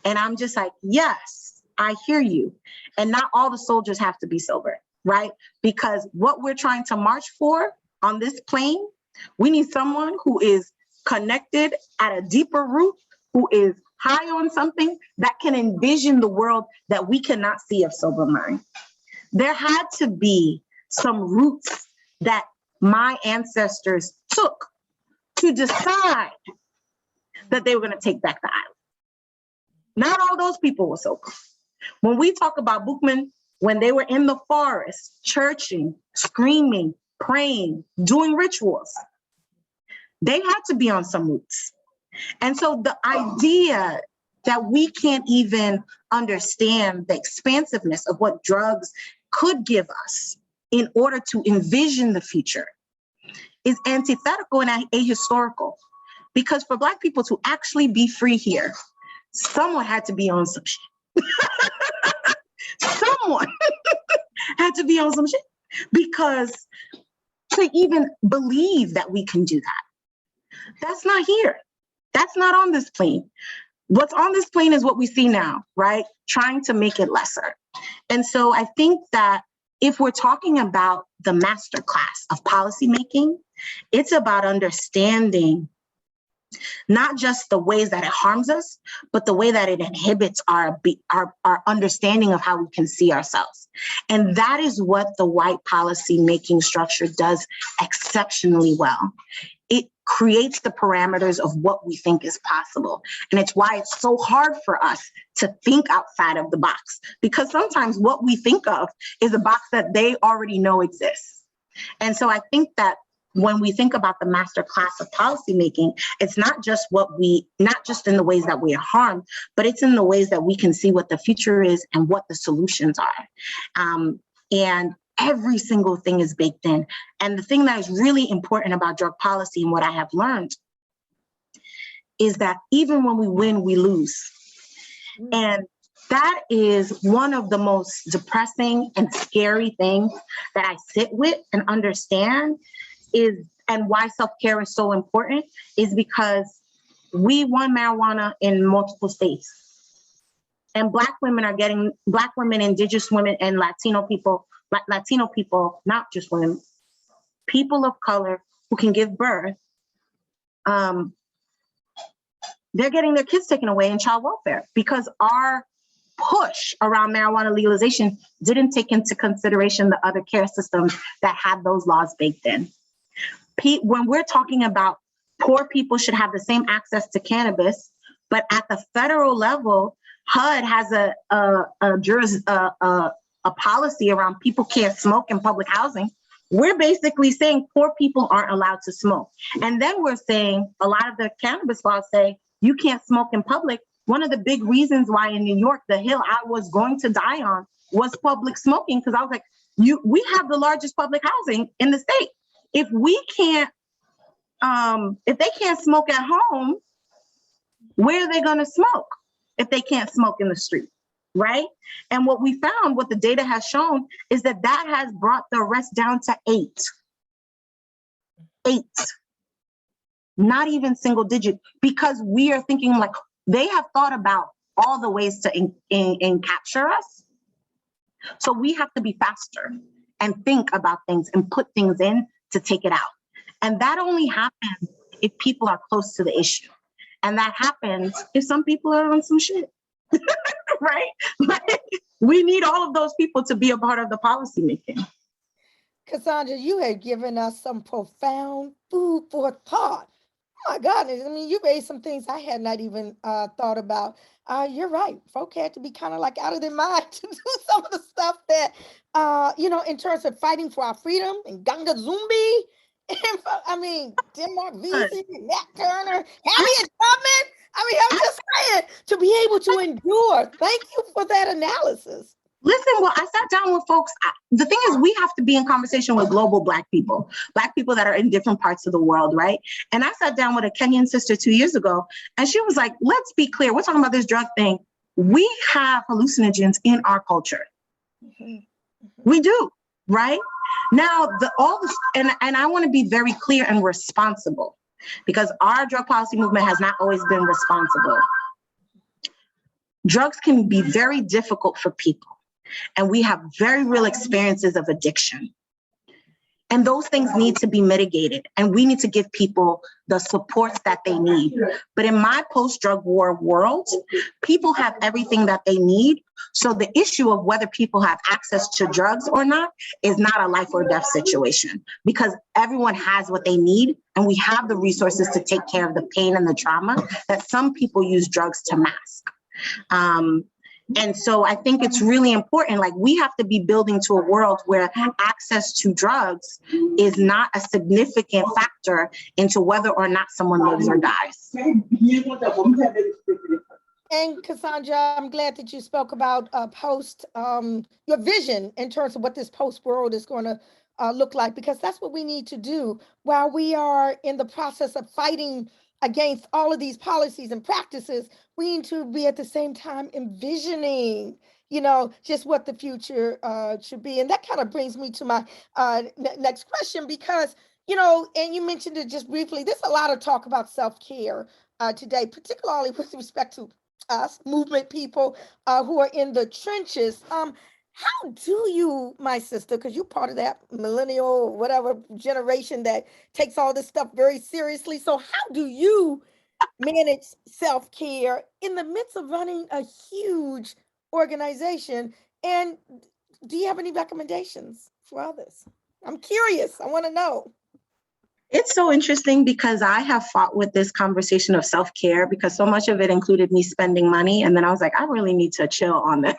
And I'm just like, yes, I hear you. And not all the soldiers have to be sober, right? Because what we're trying to march for on this plane, we need someone who is connected at a deeper root, who is high on something that can envision the world that we cannot see of sober mind. There had to be some roots that my ancestors took to decide that they were going to take back the island. Not all those people were sober. When we talk about Bookman, when they were in the forest, churching, screaming, praying, doing rituals, they had to be on some roots. And so the idea that we can't even understand the expansiveness of what drugs could give us in order to envision the future is antithetical and ahistorical. Because for Black people to actually be free here, someone had to be on some shit. Someone had to be on some shit. Because to even believe that we can do that, that's not here. That's not on this plane. What's on this plane is what we see now, right? Trying to make it lesser. And so I think that if we're talking about the masterclass of policymaking, it's about understanding not just the ways that it harms us, but the way that it inhibits our understanding of how we can see ourselves. And that is what the white policy making structure does exceptionally well. It creates the parameters of what we think is possible. And it's why it's so hard for us to think outside of the box, because sometimes what we think of is a box that they already know exists. And so I think that when we think about the master class of policymaking, it's not just in the ways that we are harmed, but it's in the ways that we can see what the future is and what the solutions are. And every single thing is baked in. And the thing that is really important about drug policy and what I have learned is that even when we win, we lose. And that is one of the most depressing and scary things that I sit with and understand is and why self-care is so important is because we won marijuana in multiple states. And Black women, Indigenous women, and Latino people, not just women, people of color who can give birth, they're getting their kids taken away in child welfare because our push around marijuana legalization didn't take into consideration the other care systems that had those laws baked in. When we're talking about poor people should have the same access to cannabis, but at the federal level, HUD has a policy around people can't smoke in public housing. We're basically saying poor people aren't allowed to smoke. And then we're saying a lot of the cannabis laws say you can't smoke in public. One of the big reasons why in New York, the hill I was going to die on was public smoking, because I was like, we have the largest public housing in the state. If we can't, if they can't smoke at home, where are they going to smoke if they can't smoke in the street, right? And what we found, what the data has shown, is that has brought the arrest down to 8. 8. Not even single digit, because we are thinking like they have thought about all the ways to capture us. So we have to be faster and think about things and put things in to take it out. And that only happens if people are close to the issue. And that happens if some people are on some shit, right? Like, we need all of those people to be a part of the policy making.
Kassandra, you have given us some profound food for thought. Oh my goodness, I mean, you raised some things I had not even thought about. You're right. Folk had to be kind of like out of their mind to do some of the stuff that, in terms of fighting for our freedom and Ganga Zumbi. And, I mean, Denmark Vesey, Nat Turner, Harriet Tubman. I mean, I'm just saying, to be able to endure. Thank you for that analysis.
Listen, well, I sat down with folks. The thing is, we have to be in conversation with global Black people that are in different parts of the world, right? And I sat down with a Kenyan sister 2 years ago, and she was like, let's be clear. We're talking about this drug thing. We have hallucinogens in our culture. We do, right? Now, and I want to be very clear and responsible, because our drug policy movement has not always been responsible. Drugs can be very difficult for people. And we have very real experiences of addiction. And those things need to be mitigated. And we need to give people the supports that they need. But in my post-drug war world, people have everything that they need. So the issue of whether people have access to drugs or not is not a life or death situation, because everyone has what they need. And we have the resources to take care of the pain and the trauma that some people use drugs to mask. And so I think it's really important, like we have to be building to a world where access to drugs is not a significant factor into whether or not someone lives or dies.
And Kassandra, I'm glad that you spoke about your vision in terms of what this post world is going to look like, because that's what we need to do while we are in the process of fighting against all of these policies and practices. We need to be at the same time envisioning, just what the future should be. And that kind of brings me to my next question, because, and you mentioned it just briefly, there's a lot of talk about self-care today, particularly with respect to us, movement people who are in the trenches. How do you, my sister, because you're part of that millennial, whatever generation that takes all this stuff very seriously. So how do you manage self-care in the midst of running a huge organization? And do you have any recommendations for others? I'm curious. I want to know.
It's so interesting because I have fought with this conversation of self-care because so much of it included me spending money. And then I was like, I really need to chill on this,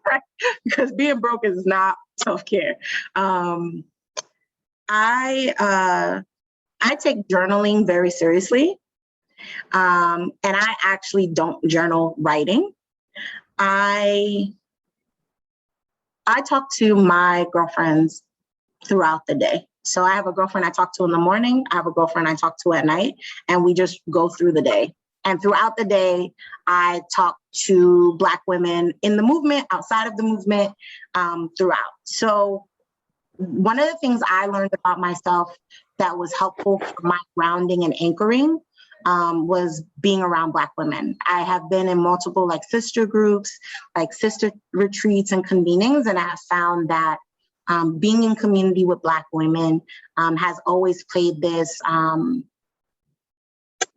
right? Because being broke is not self-care. I take journaling very seriously. And I actually don't journal writing. I talk to my girlfriends throughout the day. So I have a girlfriend I talk to in the morning. I have a girlfriend I talk to at night, and we just go through the day. And throughout the day, I talk to Black women in the movement, outside of the movement, throughout. So one of the things I learned about myself that was helpful for my grounding and anchoring was being around Black women. I have been in multiple like sister groups, like sister retreats and convenings, and I have found that being in community with Black women has always played this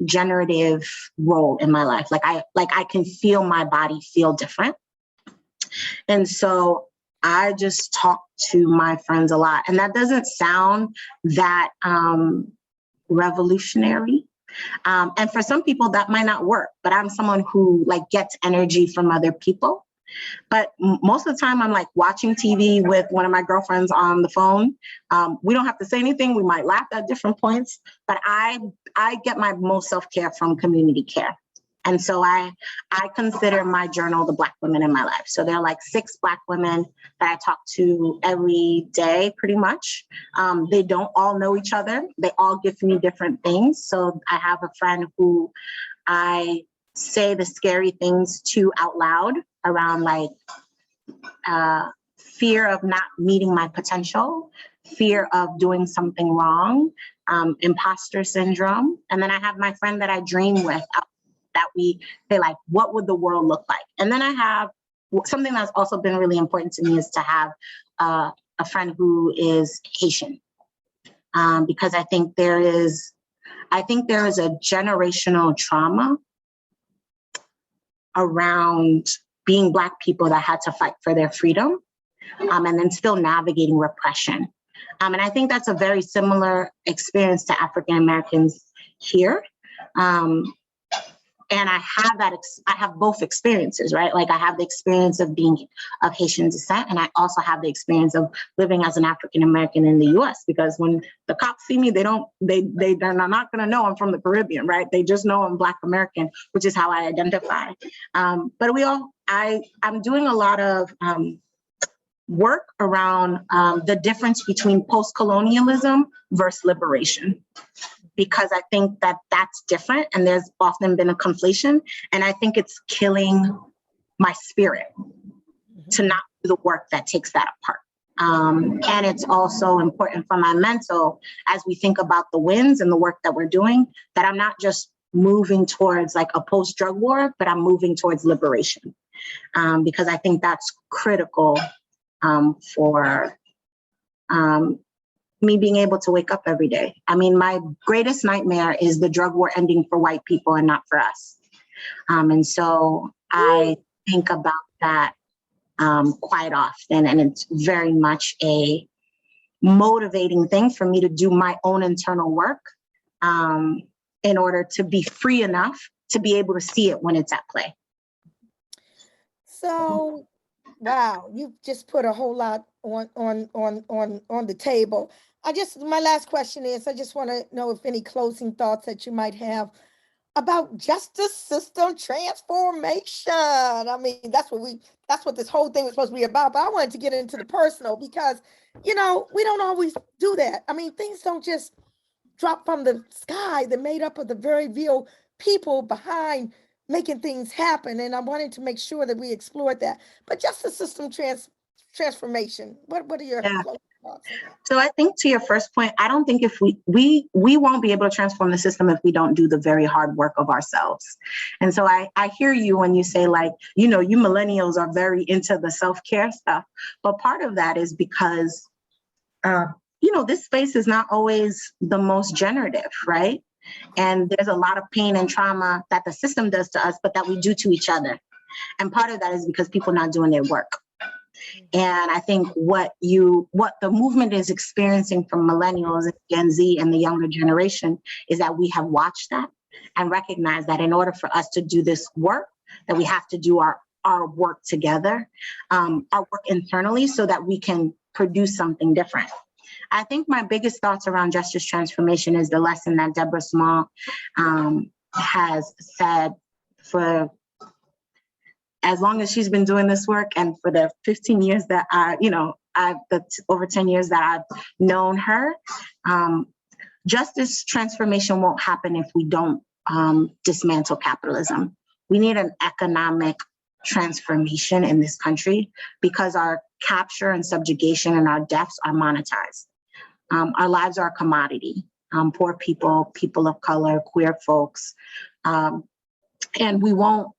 generative role in my life. Like I can feel my body feel different. And so I just talk to my friends a lot. And that doesn't sound that revolutionary. And for some people that might not work, but I'm someone who like gets energy from other people. But most of the time I'm like watching TV with one of my girlfriends on the phone. We don't have to say anything. We might laugh at different points, but I get my most self-care from community care. And so I consider my journal the Black women in my life. So there are like 6 Black women that I talk to every day, pretty much. They don't all know each other. They all give me different things. So I have a friend who I say the scary things to out loud around like fear of not meeting my potential, fear of doing something wrong, imposter syndrome. And then I have my friend that I dream with, that we say like, what would the world look like? And then I have something that's also been really important to me is to have a friend who is Haitian, because I think there is a generational trauma around being Black people that had to fight for their freedom, and then still navigating repression. And I think that's a very similar experience to African Americans here. And I have both experiences, right? Like I have the experience of being of Haitian descent, and I also have the experience of living as an African American in the U.S. Because when the cops see me, they're not gonna know I'm from the Caribbean, right? They just know I'm Black American, which is how I identify. But I'm doing a lot of work around the difference between post-colonialism versus liberation, because I think that that's different and there's often been a conflation, and I think it's killing my spirit to not do the work that takes that apart. And it's also important for my mental as we think about the wins and the work that we're doing, that I'm not just moving towards like a post-drug war, but I'm moving towards liberation, because I think that's critical for me being able to wake up every day. I mean, my greatest nightmare is the drug war ending for white people and not for us. And so I think about that quite often, and it's very much a motivating thing for me to do my own internal work in order to be free enough to be able to see it when it's at play.
So, wow, you've just put a whole lot on the table. My last question is, I just want to know if any closing thoughts that you might have about justice system transformation. I mean, that's what this whole thing was supposed to be about, but I wanted to get into the personal because, we don't always do that. I mean, things don't just drop from the sky. They're made up of the very real people behind making things happen. And I wanted to make sure that we explored that. But justice system transformation, what are your closing thoughts?
So I think to your first point, I don't think if we won't be able to transform the system if we don't do the very hard work of ourselves. And so I hear you when you say like, you millennials are very into the self-care stuff, but part of that is because, this space is not always the most generative, right? And there's a lot of pain and trauma that the system does to us, but that we do to each other. And part of that is because people are not doing their work. And I think what the movement is experiencing from millennials and Gen Z and the younger generation is that we have watched that and recognized that in order for us to do this work, that we have to do our work together, our work internally, so that we can produce something different. I think my biggest thoughts around justice transformation is the lesson that Deborah Small has said for as long as she's been doing this work, and for the 15 years that over 10 years that I've known her, justice transformation won't happen if we don't dismantle capitalism. We need an economic transformation in this country because our capture and subjugation and our deaths are monetized. Our lives are a commodity. poor people, people of color, queer folks. And we will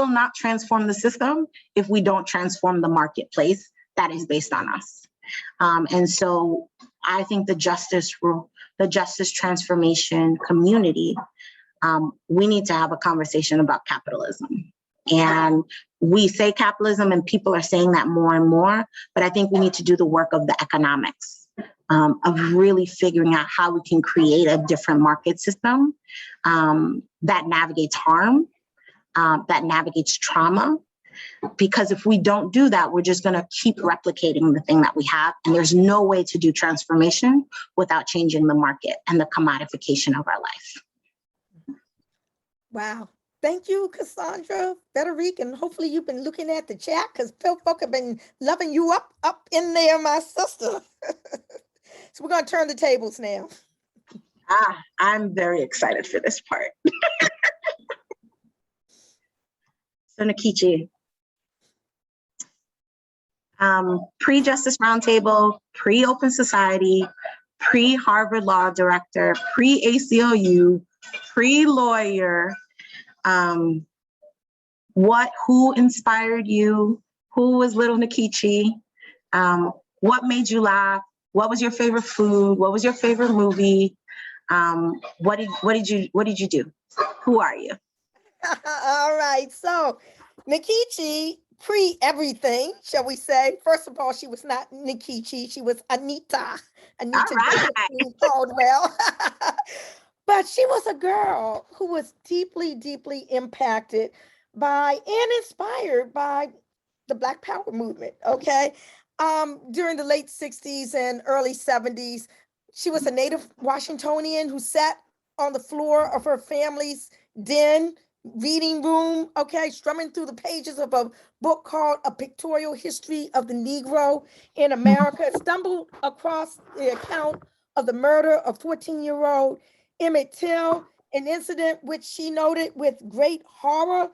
not transform the system if we don't transform the marketplace that is based on us. And so I think the justice transformation community, we need to have a conversation about capitalism. And we say capitalism and people are saying that more and more, but I think we need to do the work of the economics, of really figuring out how we can create a different market system that navigates harm, that navigates trauma. Because if we don't do that, we're just going to keep replicating the thing that we have. And there's no way to do transformation without changing the market and the commodification of our life.
Wow. Thank you, Kassandra Frederique. And hopefully you've been looking at the chat because folk have been loving you up in there, my sister. So we're going to turn the tables now.
I'm very excited for this part. So Nkechi, pre-Justice Roundtable, pre-Open Society, pre-Harvard Law Director, pre-ACLU, pre-lawyer, who inspired you? Who was little Nkechi? What made you laugh? What was your favorite food? What was your favorite movie? What did you do? Who are you?
All right, so Nkechi, pre-everything, shall we say. First of all, she was not Nkechi, she was Anita Caldwell. But she was a girl who was deeply, deeply impacted by and inspired by the Black Power movement, okay? During the late 60s and early 70s, she was a native Washingtonian who sat on the floor of her family's den, reading room, okay, strumming through the pages of a book called A Pictorial History of the Negro in America, stumbled across the account of the murder of 14-year-old Emmett Till, an incident which she noted with great horror.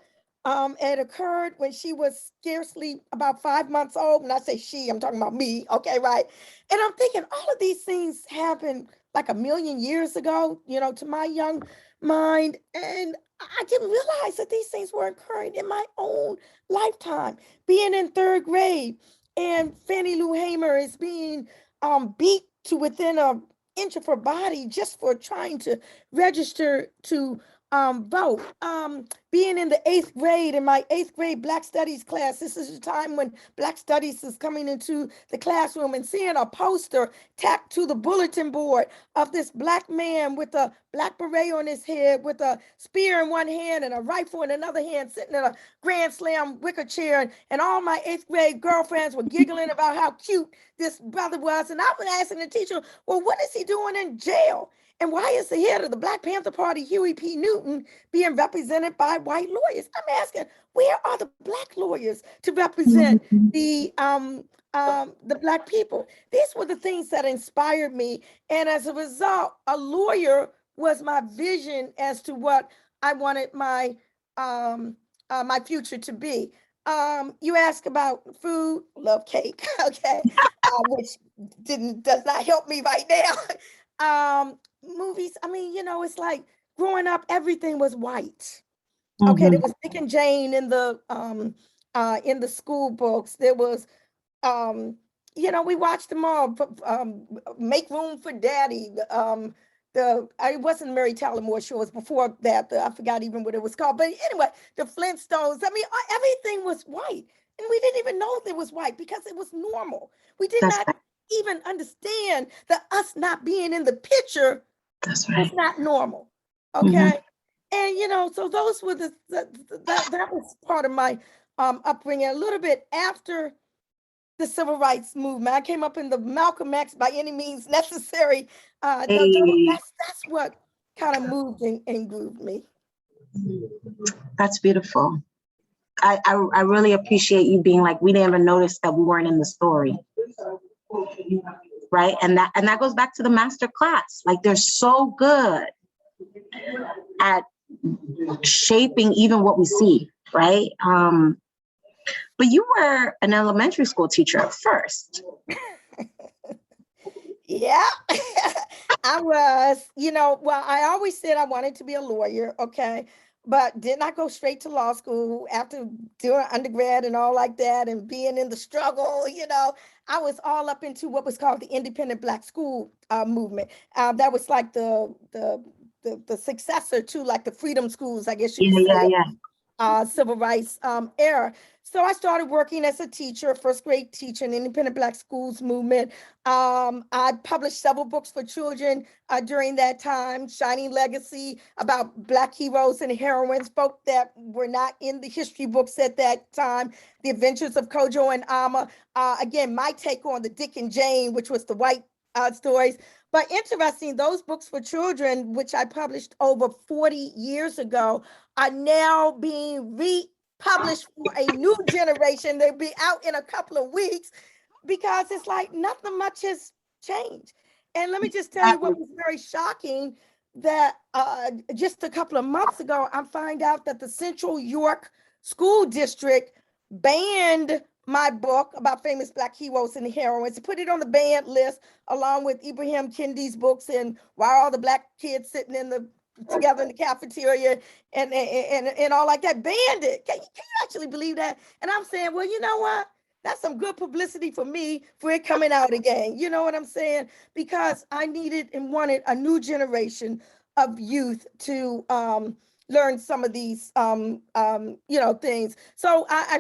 It occurred when she was scarcely about 5 months old. When I say she, I'm talking about me, okay, right? And I'm thinking all of these things happened like a million years ago, to my young mind. And I didn't realize that these things were occurring in my own lifetime. Being in 3rd grade and Fannie Lou Hamer is being beat to within an inch of her body just for trying to register to vote. Being in the 8th grade, in my 8th grade Black Studies class, this is the time when Black Studies is coming into the classroom, and seeing a poster tacked to the bulletin board of this Black man with a black beret on his head, with a spear in one hand and a rifle in another hand, sitting in a Grand Slam wicker chair. And all my 8th grade girlfriends were giggling about how cute this brother was. And I was asking the teacher, well, what is he doing in jail? And why is the head of the Black Panther Party, Huey P. Newton, being represented by white lawyers? I'm asking, where are the Black lawyers to represent the Black people? These were the things that inspired me. And as a result, a lawyer was my vision as to what I wanted my my future to be. You ask about food, love cake, okay, which does not help me right now. Movies, I mean, it's like growing up, everything was white. Okay, there was Dick and Jane in the school books. There was, we watched them all. Make Room for Daddy. It wasn't Mary Tyler Moore Show. It was before that. I forgot even what it was called. But anyway, the Flintstones. I mean, everything was white, and we didn't even know it was white because it was normal. We did not even understand that us not being in the picture was not normal. Okay. And so those were that was part of my upbringing. A little bit after the civil rights movement, I came up in the Malcolm X By Any Means Necessary. That's what kind of moved and grooved me.
That's beautiful. I really appreciate you being like, we didn't even notice that we weren't in the story. Right. And that goes back to the master class. Like, they're so good at shaping even what we see, right? But you were an elementary school teacher at first.
Yeah, I was, well, I always said I wanted to be a lawyer, okay, but did not go straight to law school after doing undergrad and all like that and being in the struggle, I was all up into what was called the independent Black school movement. That was like the successor to like the freedom schools, I guess you could say, civil rights era. So I started working as a teacher, first grade teacher in the independent Black schools movement. I published several books for children during that time, Shining Legacy, about Black heroes and heroines, folk that were not in the history books at that time, The Adventures of Kojo and Amma. Again, my take on the Dick and Jane, which was the white stories. But interesting, those books for children, which I published over 40 years ago, are now being republished for a new generation. They'll be out in a couple of weeks because it's like nothing much has changed. And let me just tell you what was very shocking, that just a couple of months ago, I find out that the Central York School District banned my book about famous Black heroes and heroines, put it on the banned list along with Ibrahim Kendi's books and Why Are All the Black Kids Sitting together in the cafeteria and all like that, banned it. Can you actually believe that? And I'm saying, well, you know what? That's some good publicity for me for it coming out again. You know what I'm saying? Because I needed and wanted a new generation of youth to learn some of these things. So I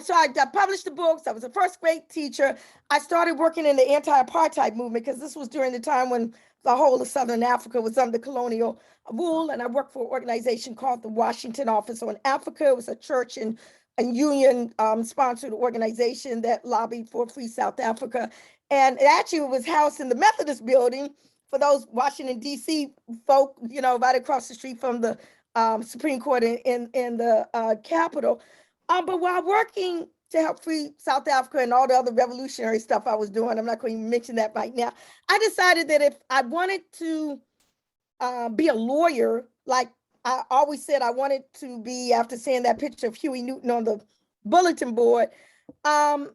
published the books. I was a first grade teacher. I started working in the anti-apartheid movement because this was during the time when the whole of Southern Africa was under colonial rule. And I worked for an organization called the Washington Office on Africa. It was a church and union sponsored organization that lobbied for free South Africa. And it actually was housed in the Methodist building for those Washington, D.C. folk, right across the street from the Supreme Court in the Capitol. But while working to help free South Africa and all the other revolutionary stuff I was doing, I'm not going to mention that right now, I decided that if I wanted to be a lawyer, like I always said I wanted to be, after seeing that picture of Huey Newton on the bulletin board, I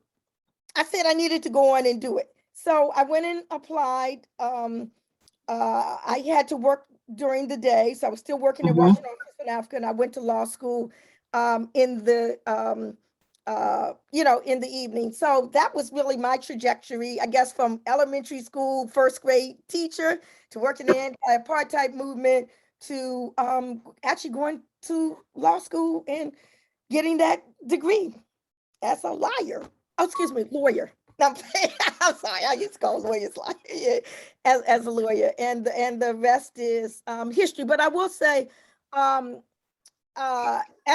said I needed to go on and do it. So I went and applied. I had to work during the day, so I was still working in Washington, Africa, and I went to law school in the evening. So that was really my trajectory, I guess, from elementary school, first grade teacher, to working in the apartheid movement, to actually going to law school and getting that degree as a lawyer. No, I'm sorry, I used to call lawyers as a lawyer, and the rest is history. But I will say, as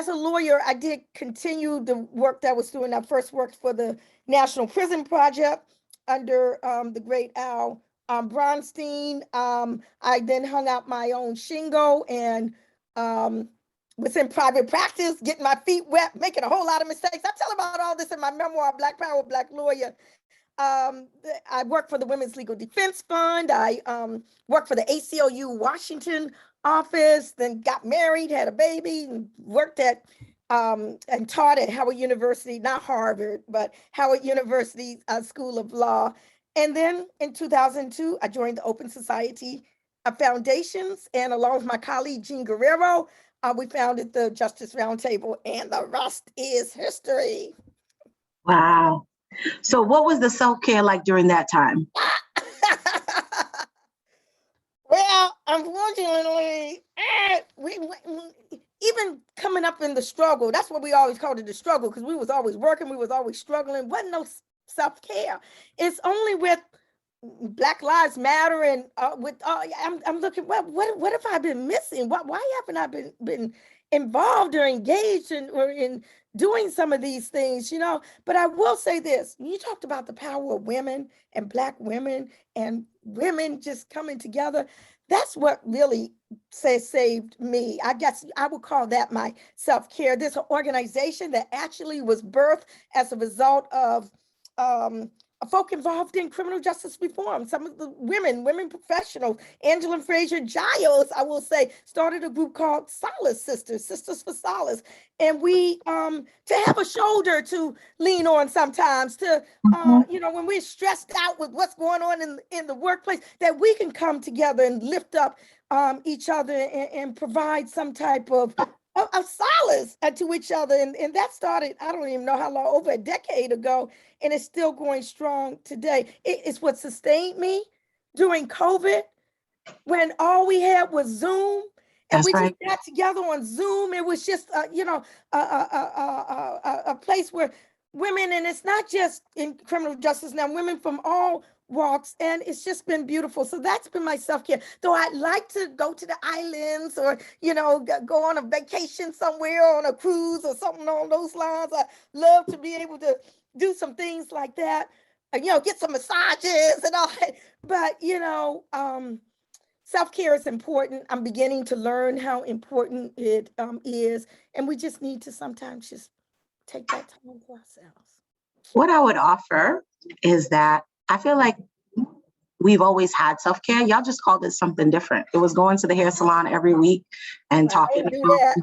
a lawyer, I did continue the work that I was doing. I first worked for the National Prison Project under the great Al Bronstein. I then hung out my own shingle and was in private practice, getting my feet wet, making a whole lot of mistakes. I tell about all this in my memoir, Black Power, Black Lawyer. I worked for the Women's Legal Defense Fund. I worked for the ACLU Washington office, then got married, had a baby, and worked at and taught at Howard University, not Harvard, but Howard University School of Law. And then in 2002, I joined the Open Society Foundations, and along with my colleague, Jean Guerrero, we founded the Justice Roundtable, and the rest is history.
Wow. So what was the self-care like during that time?
Well, unfortunately, we even coming up in the struggle, that's what we always called it, the struggle, because we was always working, we was always struggling, wasn't no self-care. It's only with Black Lives Matter and I'm looking, well, what have I been missing? Why haven't I been involved or engaged in doing some of these things, But I will say this: you talked about the power of women and Black women and women just coming together. That's what really saved me. I guess I would call that my self-care. There's an organization that actually was birthed as a result of folk involved in criminal justice reform. Some of the women professionals, Angela Fraser Giles, I will say, started a group called Solace Sisters, Sisters for Solace. And we, to have a shoulder to lean on sometimes, to, when we're stressed out with what's going on in the workplace, that we can come together and lift up each other and provide some type of solace to each other. And that started, I don't even know how long, over a decade ago, and it's still going strong today. It's what sustained me during COVID, when all we had was Zoom. And
That's
we
right.
just got together on Zoom. It was just, a place where women, and it's not just in criminal justice now, women from all walks, and it's just been beautiful. So that's been my self-care. Though I'd like to go to the islands, or go on a vacation somewhere, on a cruise or something along those lines. I love to be able to do some things like that, get some massages and all that. But self-care is important. I'm beginning to learn how important it is, and we just need to sometimes just take that time for ourselves.
What I would offer is that I feel like we've always had self-care. Y'all just called it something different. It was going to the hair salon every week and talking. Well,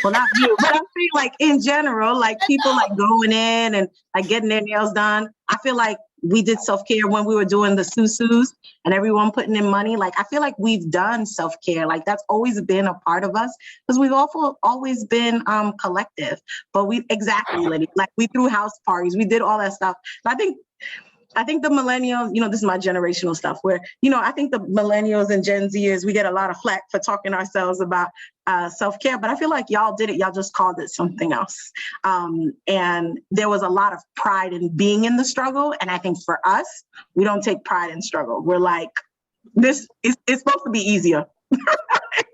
not you, but I'm saying, like, in general, like people like going in and like getting their nails done. I feel like we did self-care when we were doing the susus and everyone putting in money. Like, I feel like we've done self-care. Like, that's always been a part of us, because we've also always been collective. But exactly, Liddy, like we threw house parties, we did all that stuff. I think the millennials, this is my generational stuff, where, I think the millennials and Gen Zers, we get a lot of flack for talking ourselves about self-care, but I feel like y'all did it. Y'all just called it something else. And there was a lot of pride in being in the struggle. And I think for us, we don't take pride in struggle. We're like, it's supposed to be easier.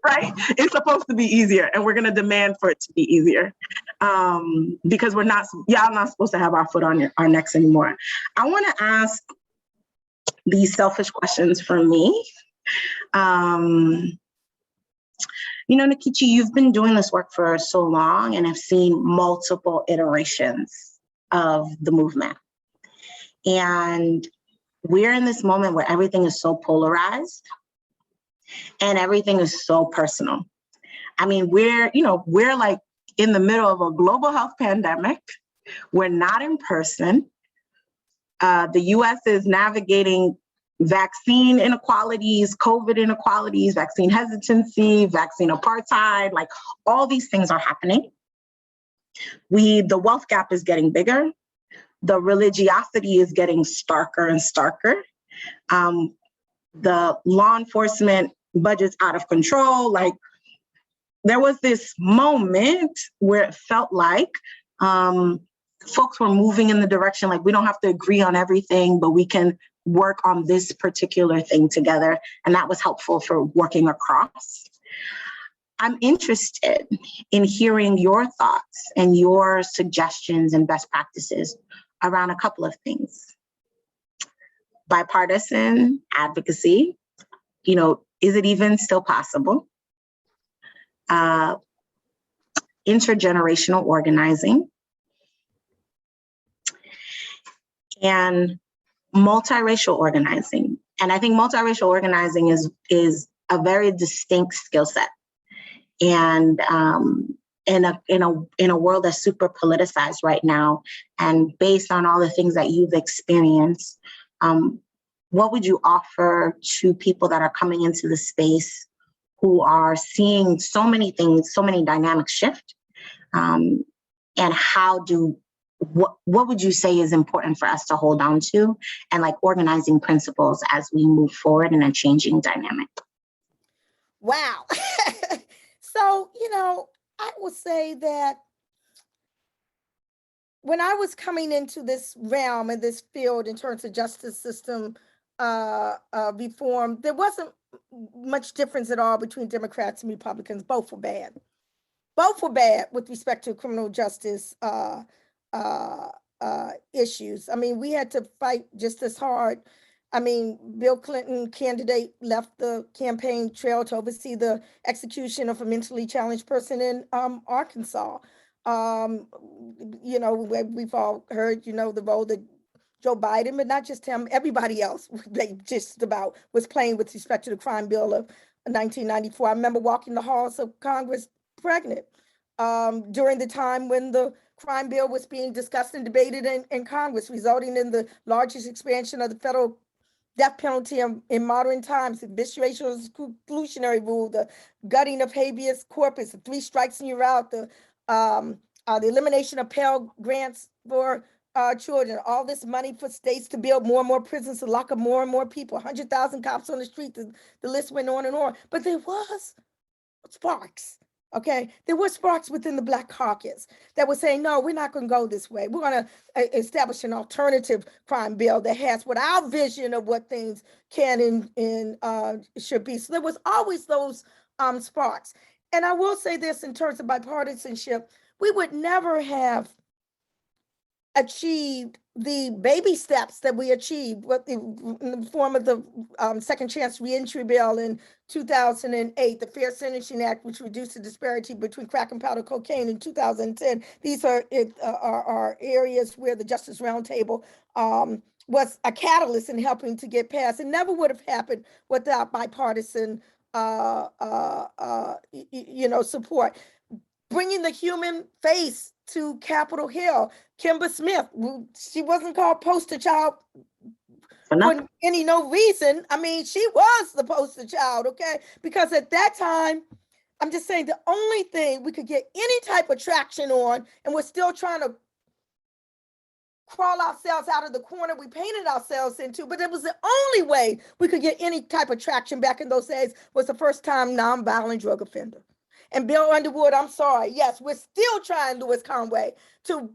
Right? It's supposed to be easier, and we're going to demand for it to be easier, because y'all not supposed to have our foot on our necks anymore. I want to ask these selfish questions for me. Nkechi, you've been doing this work for so long and have seen multiple iterations of the movement. And we're in this moment where everything is so polarized and everything is so personal. I mean, we're like in the middle of a global health pandemic. We're not in person. The US is navigating vaccine inequalities, COVID inequalities, vaccine hesitancy, vaccine apartheid, like all these things are happening. The wealth gap is getting bigger. The religiosity is getting starker and starker. The law enforcement budget's out of control. Like, there was this moment where it felt like folks were moving in the direction, like, we don't have to agree on everything, but we can work on this particular thing together. And that was helpful for working across. I'm interested in hearing your thoughts and your suggestions and best practices around a couple of things. Bipartisan advocacy, is it even still possible? Intergenerational organizing, and multiracial organizing. And I think multiracial organizing is a very distinct skill set. And in a world that's super politicized right now, and based on all the things that you've experienced, what would you offer to people that are coming into the space who are seeing so many things, so many dynamics shift? And what would you say is important for us to hold on to, and like organizing principles as we move forward in a changing dynamic?
Wow. So, I would say that when I was coming into this realm and this field in terms of justice system reform, there wasn't much difference at all between Democrats and Republicans. Both were bad. Both were bad with respect to criminal justice issues. I mean, we had to fight just as hard. I mean, Bill Clinton candidate left the campaign trail to oversee the execution of a mentally challenged person in Arkansas. We've all heard, the role that Joe Biden, but not just him, everybody else, they just about was playing with respect to the crime bill of 1994. I remember walking the halls of Congress pregnant during the time when the crime bill was being discussed and debated in Congress, resulting in the largest expansion of the federal death penalty in modern times, the evisceration exclusionary rule, the gutting of habeas corpus, the 3 strikes and you're out, the elimination of Pell Grants for children, all this money for states to build more and more prisons to lock up more and more people, 100,000 cops on the street, the list went on and on. But there was sparks. Okay, there were sparks within the Black caucus that were saying, no, we're not going to go this way. We're going to establish an alternative crime bill that has what our vision of what things can and should be. So there was always those sparks. And I will say this in terms of bipartisanship, we would never have achieved the baby steps that we achieved in the form of the Second Chance Reentry Bill in 2008, the Fair Sentencing Act, which reduced the disparity between crack and powder cocaine in 2010. These are areas where the Justice Roundtable was a catalyst in helping to get passed. It never would have happened without bipartisan support. Bringing the human face to Capitol Hill. Kimber Smith, she wasn't called poster child for any no reason. I mean, she was the poster child, okay? Because at that time, I'm just saying the only thing we could get any type of traction on, and we're still trying to crawl ourselves out of the corner we painted ourselves into, but it was the only way we could get any type of traction back in those days, was the first time nonviolent drug offender. And Bill Underwood, I'm sorry, yes, we're still trying, Louis Conway, to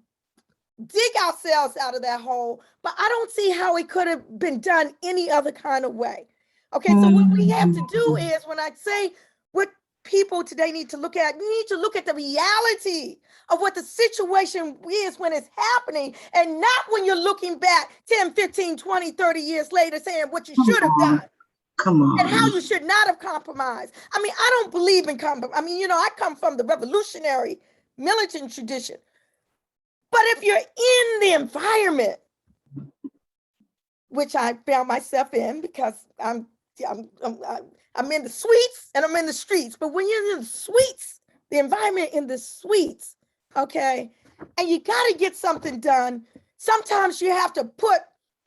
dig ourselves out of that hole, but I don't see how it could have been done any other kind of way. Okay, so what we have to do is, when I say what people today need to look at, we need to look at the reality of what the situation is when it's happening, and not when you're looking back 10, 15, 20, 30 years later saying what you should have done.
Come on.
And how you should not have compromised. I mean, I don't believe in compromise. I mean, I come from the revolutionary militant tradition. But if you're in the environment, which I found myself in because I'm in the suites and I'm in the streets. But when you're in the suites, the environment in the suites, okay, and you got to get something done, sometimes you have to put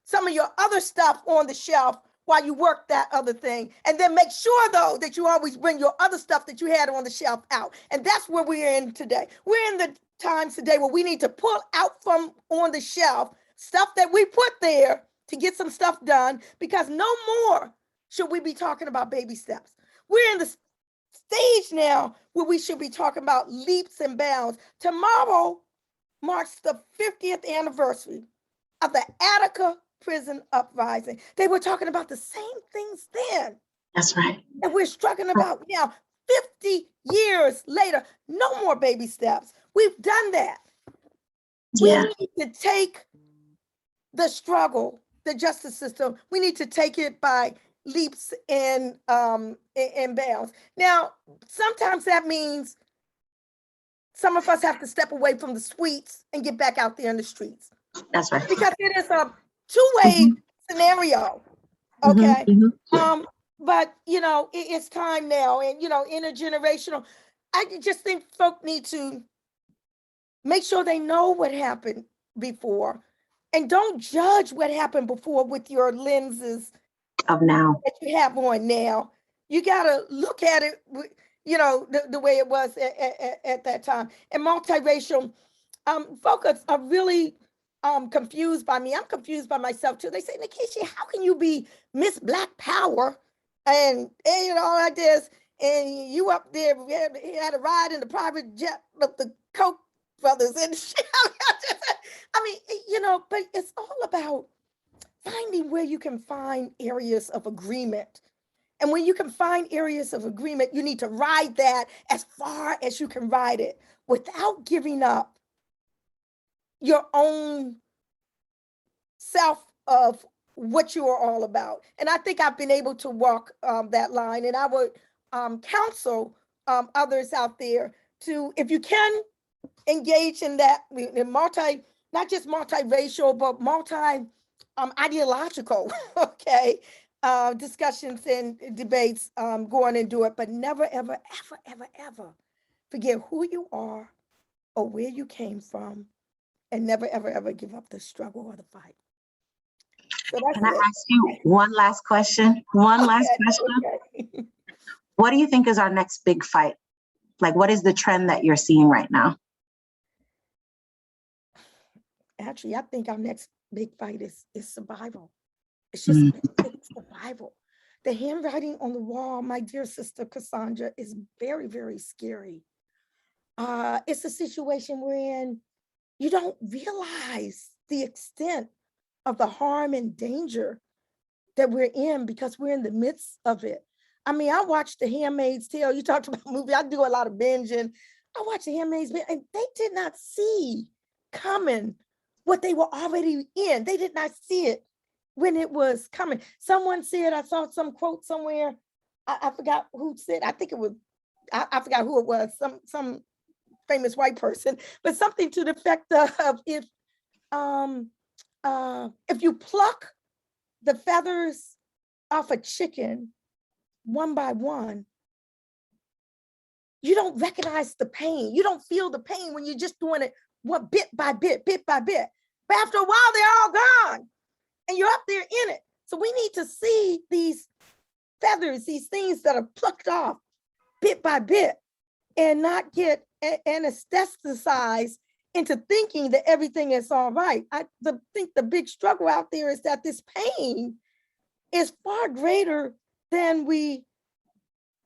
some of your other stuff on the shelf while you work that other thing. And then make sure, though, that you always bring your other stuff that you had on the shelf out. And that's where we're in today. We're in the times today where we need to pull out from on the shelf stuff that we put there to get some stuff done, because no more should we be talking about baby steps. We're in the stage now where we should be talking about leaps and bounds. Tomorrow marks the 50th anniversary of the Attica prison uprising. They were talking about the same things then.
That's right.
And we're struggling about now, 50 years later, no more baby steps. We've done that.
Yeah.
We need to take the struggle, the justice system, we need to take it by leaps and bounds. Now, sometimes that means some of us have to step away from the suites and get back out there in the streets.
That's right.
Because it is a two-way scenario, okay? But, it's time now, and, intergenerational. I just think folk need to make sure they know what happened before, and don't judge what happened before with your lenses
of now
that you have on now. You got to look at it, the way it was at that time. And multiracial, folks are really confused by me. I'm confused by myself too. They say, Nkechi, how can you be Miss Black Power and like this, and you up there had a ride in the private jet with the Koch brothers and shit. I mean, but it's all about finding where you can find areas of agreement. And when you can find areas of agreement, you need to ride that as far as you can ride it without giving up your own self of what you are all about. And I think I've been able to walk that line. And I would counsel others out there to, if you can, engage in that not just multiracial, but ideological, okay, discussions and debates, going into it, but never, ever, ever, ever, ever forget who you are or where you came from, and never, ever, ever give up the struggle or the fight. So that's
Can I ask you one last question? One last question.
Okay.
What do you think is our next big fight? Like, what is the trend that you're seeing right now?
Actually, I think our next big fight is survival. It's just basic survival. The handwriting on the wall, my dear sister Kassandra, is very, very scary. It's a situation wherein you don't realize the extent of the harm and danger that we're in because we're in the midst of it. I mean, I watched The Handmaid's Tale. You talked about movie. I do a lot of binging. I watched The Handmaid's Tale, and they did not see coming what they were already in. They did not see it when it was coming. Someone said, I saw some quote somewhere. I forgot who said. I think it was. I forgot who it was. Some famous white person, but something to the effect of if you pluck the feathers off a chicken one by one, you don't recognize the pain. You don't feel the pain when you're just doing it one bit by bit, bit by bit. But after a while, they're all gone and you're up there in it. So we need to see these feathers, these things that are plucked off bit by bit, and not get anesthetized into thinking that everything is all right. I think the big struggle out there is that this pain is far greater than we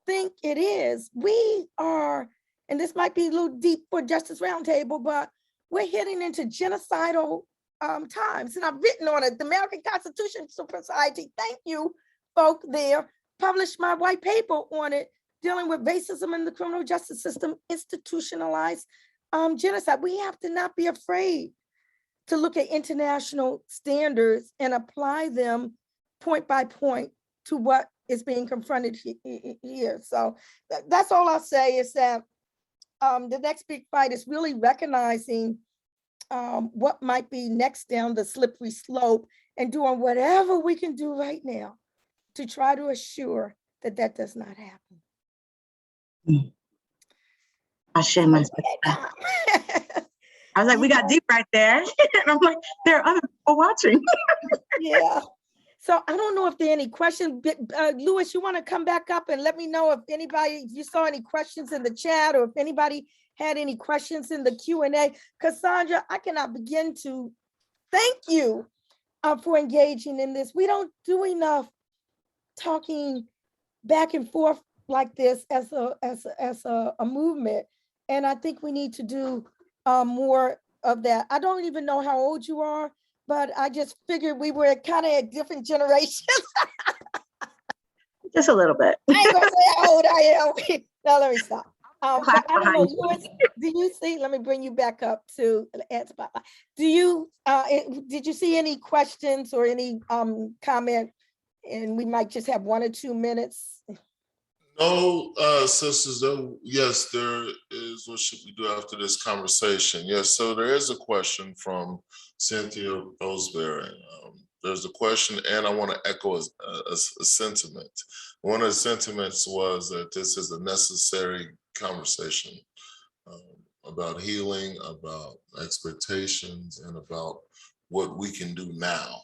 think it is. We are, and this might be a little deep for Justice Roundtable, but we're heading into genocidal times. And I've written on it, the American Constitution Society, thank you, folk there, published my white paper on it, dealing with racism in the criminal justice system, institutionalized genocide. We have to not be afraid to look at international standards and apply them point by point to what is being confronted here. So that's all I'll say is that the next big fight is really recognizing what might be next down the slippery slope and doing whatever we can do right now to try to assure that that does not happen.
I share my I was like, we got deep right there. And I'm like, there are other people watching.
Yeah. So I don't know if there are any questions. Louis, you want to come back up and let me know if anybody, if you saw any questions in the chat or if anybody had any questions in the Q&A. Kassandra, I cannot begin to thank you for engaging in this. We don't do enough talking back and forth like this as a movement. And I think we need to do more of that. I don't even know how old you are, but I just figured we were kind of at different generations.
Just a little bit.
I ain't gonna say how old I am. No, let me stop. I don't know, Louis, do you see, let me bring you back up to answer. Do you, did you see any questions or any comment? And we might just have 1 or 2 minutes.
No, sisters, yes, there is. What should we do after this conversation? Yes, so there is a question from Cynthia Roseberry. There's a question, and I want to echo a sentiment. One of the sentiments was that this is a necessary conversation about healing, about expectations, and about what we can do now.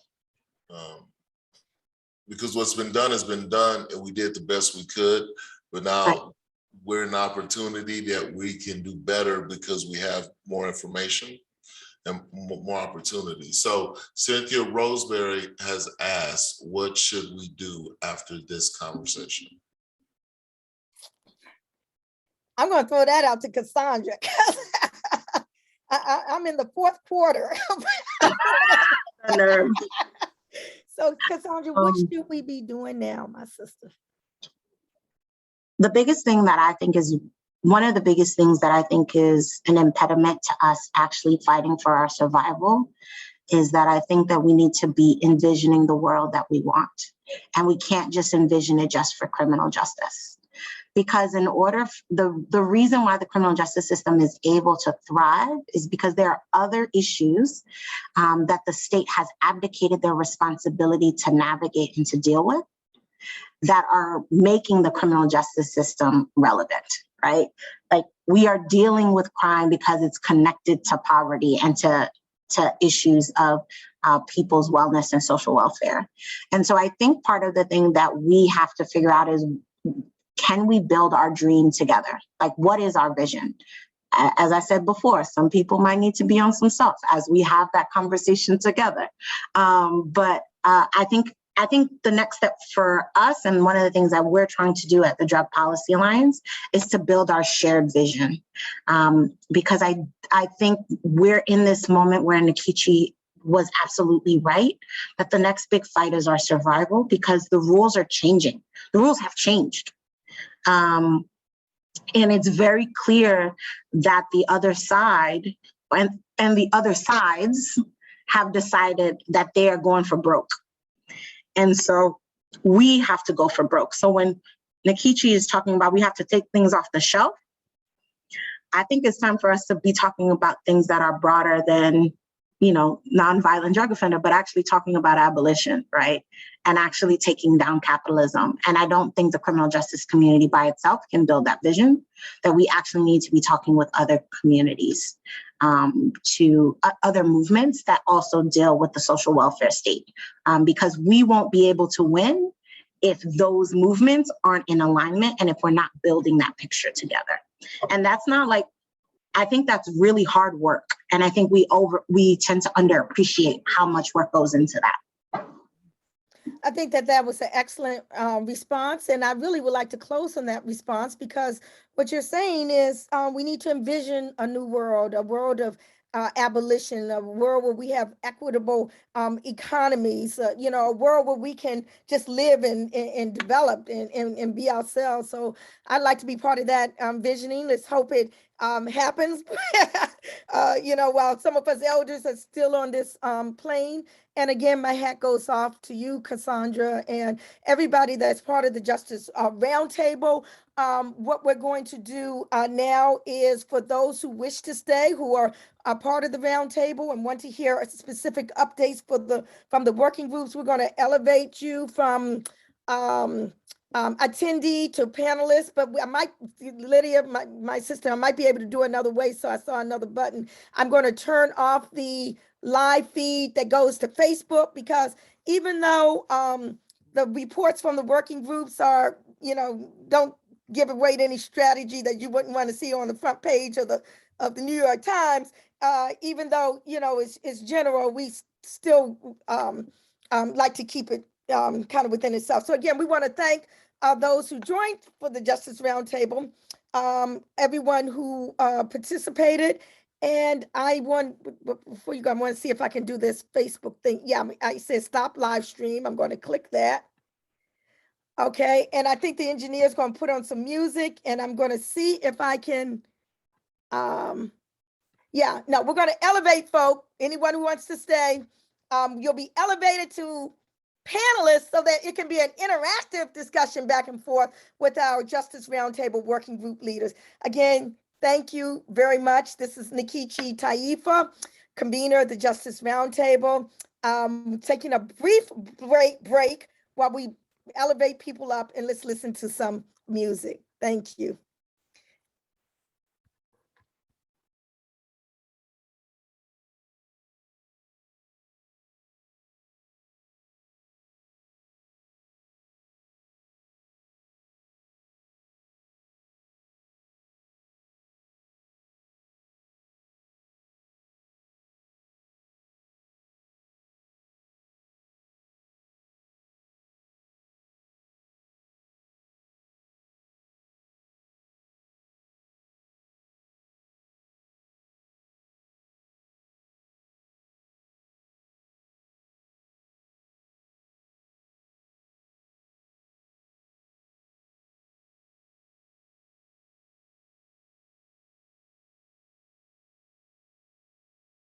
Because what's been done has been done, and we did the best we could, but now we're in an opportunity that we can do better because we have more information and more opportunity. So Cynthia Roseberry has asked, what should we do after this conversation?
I'm going to throw that out to Kassandra because I'm in the 4th quarter. So Kassandra, what should we be doing now, my sister?
The biggest thing that I think is, one of the biggest things that I think is an impediment to us actually fighting for our survival is that I think that we need to be envisioning the world that we want. And we can't just envision it just for criminal justice. because in order, the reason why the criminal justice system is able to thrive is because there are other issues that the state has abdicated their responsibility to navigate and to deal with that are making the criminal justice system relevant, right? Like, we are dealing with crime because it's connected to poverty and to issues of people's wellness and social welfare. And so I think part of the thing that we have to figure out is, can we build our dream together? Like, what is our vision? As I said before, some people might need to be on some stuff as we have that conversation together. But I think the next step for us, and one of the things that we're trying to do at the Drug Policy Alliance, is to build our shared vision. Because I think we're in this moment where Nkechi was absolutely right, that the next big fight is our survival, because the rules are changing. The rules have changed. And it's very clear that the other side and the other sides have decided that they are going for broke. And so we have to go for broke. So when Nkechi is talking about we have to take things off the shelf, I think it's time for us to be talking about things that are broader than, nonviolent drug offender, but actually talking about abolition, right? And actually taking down capitalism. And I don't think the criminal justice community by itself can build that vision, that we actually need to be talking with other communities, to other movements that also deal with the social welfare state, because we won't be able to win if those movements aren't in alignment and if we're not building that picture together. And that's not like, I think that's really hard work. And I think we tend to underappreciate how much work goes into that.
I think that was an excellent response. And I really would like to close on that response, because what you're saying is we need to envision a new world, a world of abolition, a world where we have equitable economies, a world where we can just live and develop and be ourselves. So I'd like to be part of that visioning. Let's hope it happens, while some of us elders are still on this plane. And again, my hat goes off to you, Kassandra, and everybody that's part of the Justice Roundtable. What we're going to do now is, for those who wish to stay, who are a part of the roundtable and want to hear specific updates from the working groups, we're going to elevate you from attendee to panelist. But I might, Lydia, my sister, I might be able to do another way. So I saw another button. I'm going to turn off the live feed that goes to Facebook, because even though the reports from the working groups are, don't give away any strategy that you wouldn't want to see on the front page of the New York Times, even though, it's general, we still like to keep it kind of within itself. So again, we want to thank those who joined for the Justice Roundtable, everyone who participated. And I want, before you go, I want to see if I can do this Facebook thing. Yeah, I said stop live stream. I'm going to click that. Okay, and I think the engineer is going to put on some music, and I'm going to see if I can, we're going to elevate folk. Anyone who wants to stay, you'll be elevated to panelists so that it can be an interactive discussion back and forth with our Justice Roundtable working group leaders. Again, thank you very much. This is Nkechi Taifa, convener of the Justice Roundtable, taking a brief break while we elevate people up, and let's listen to some music. Thank you.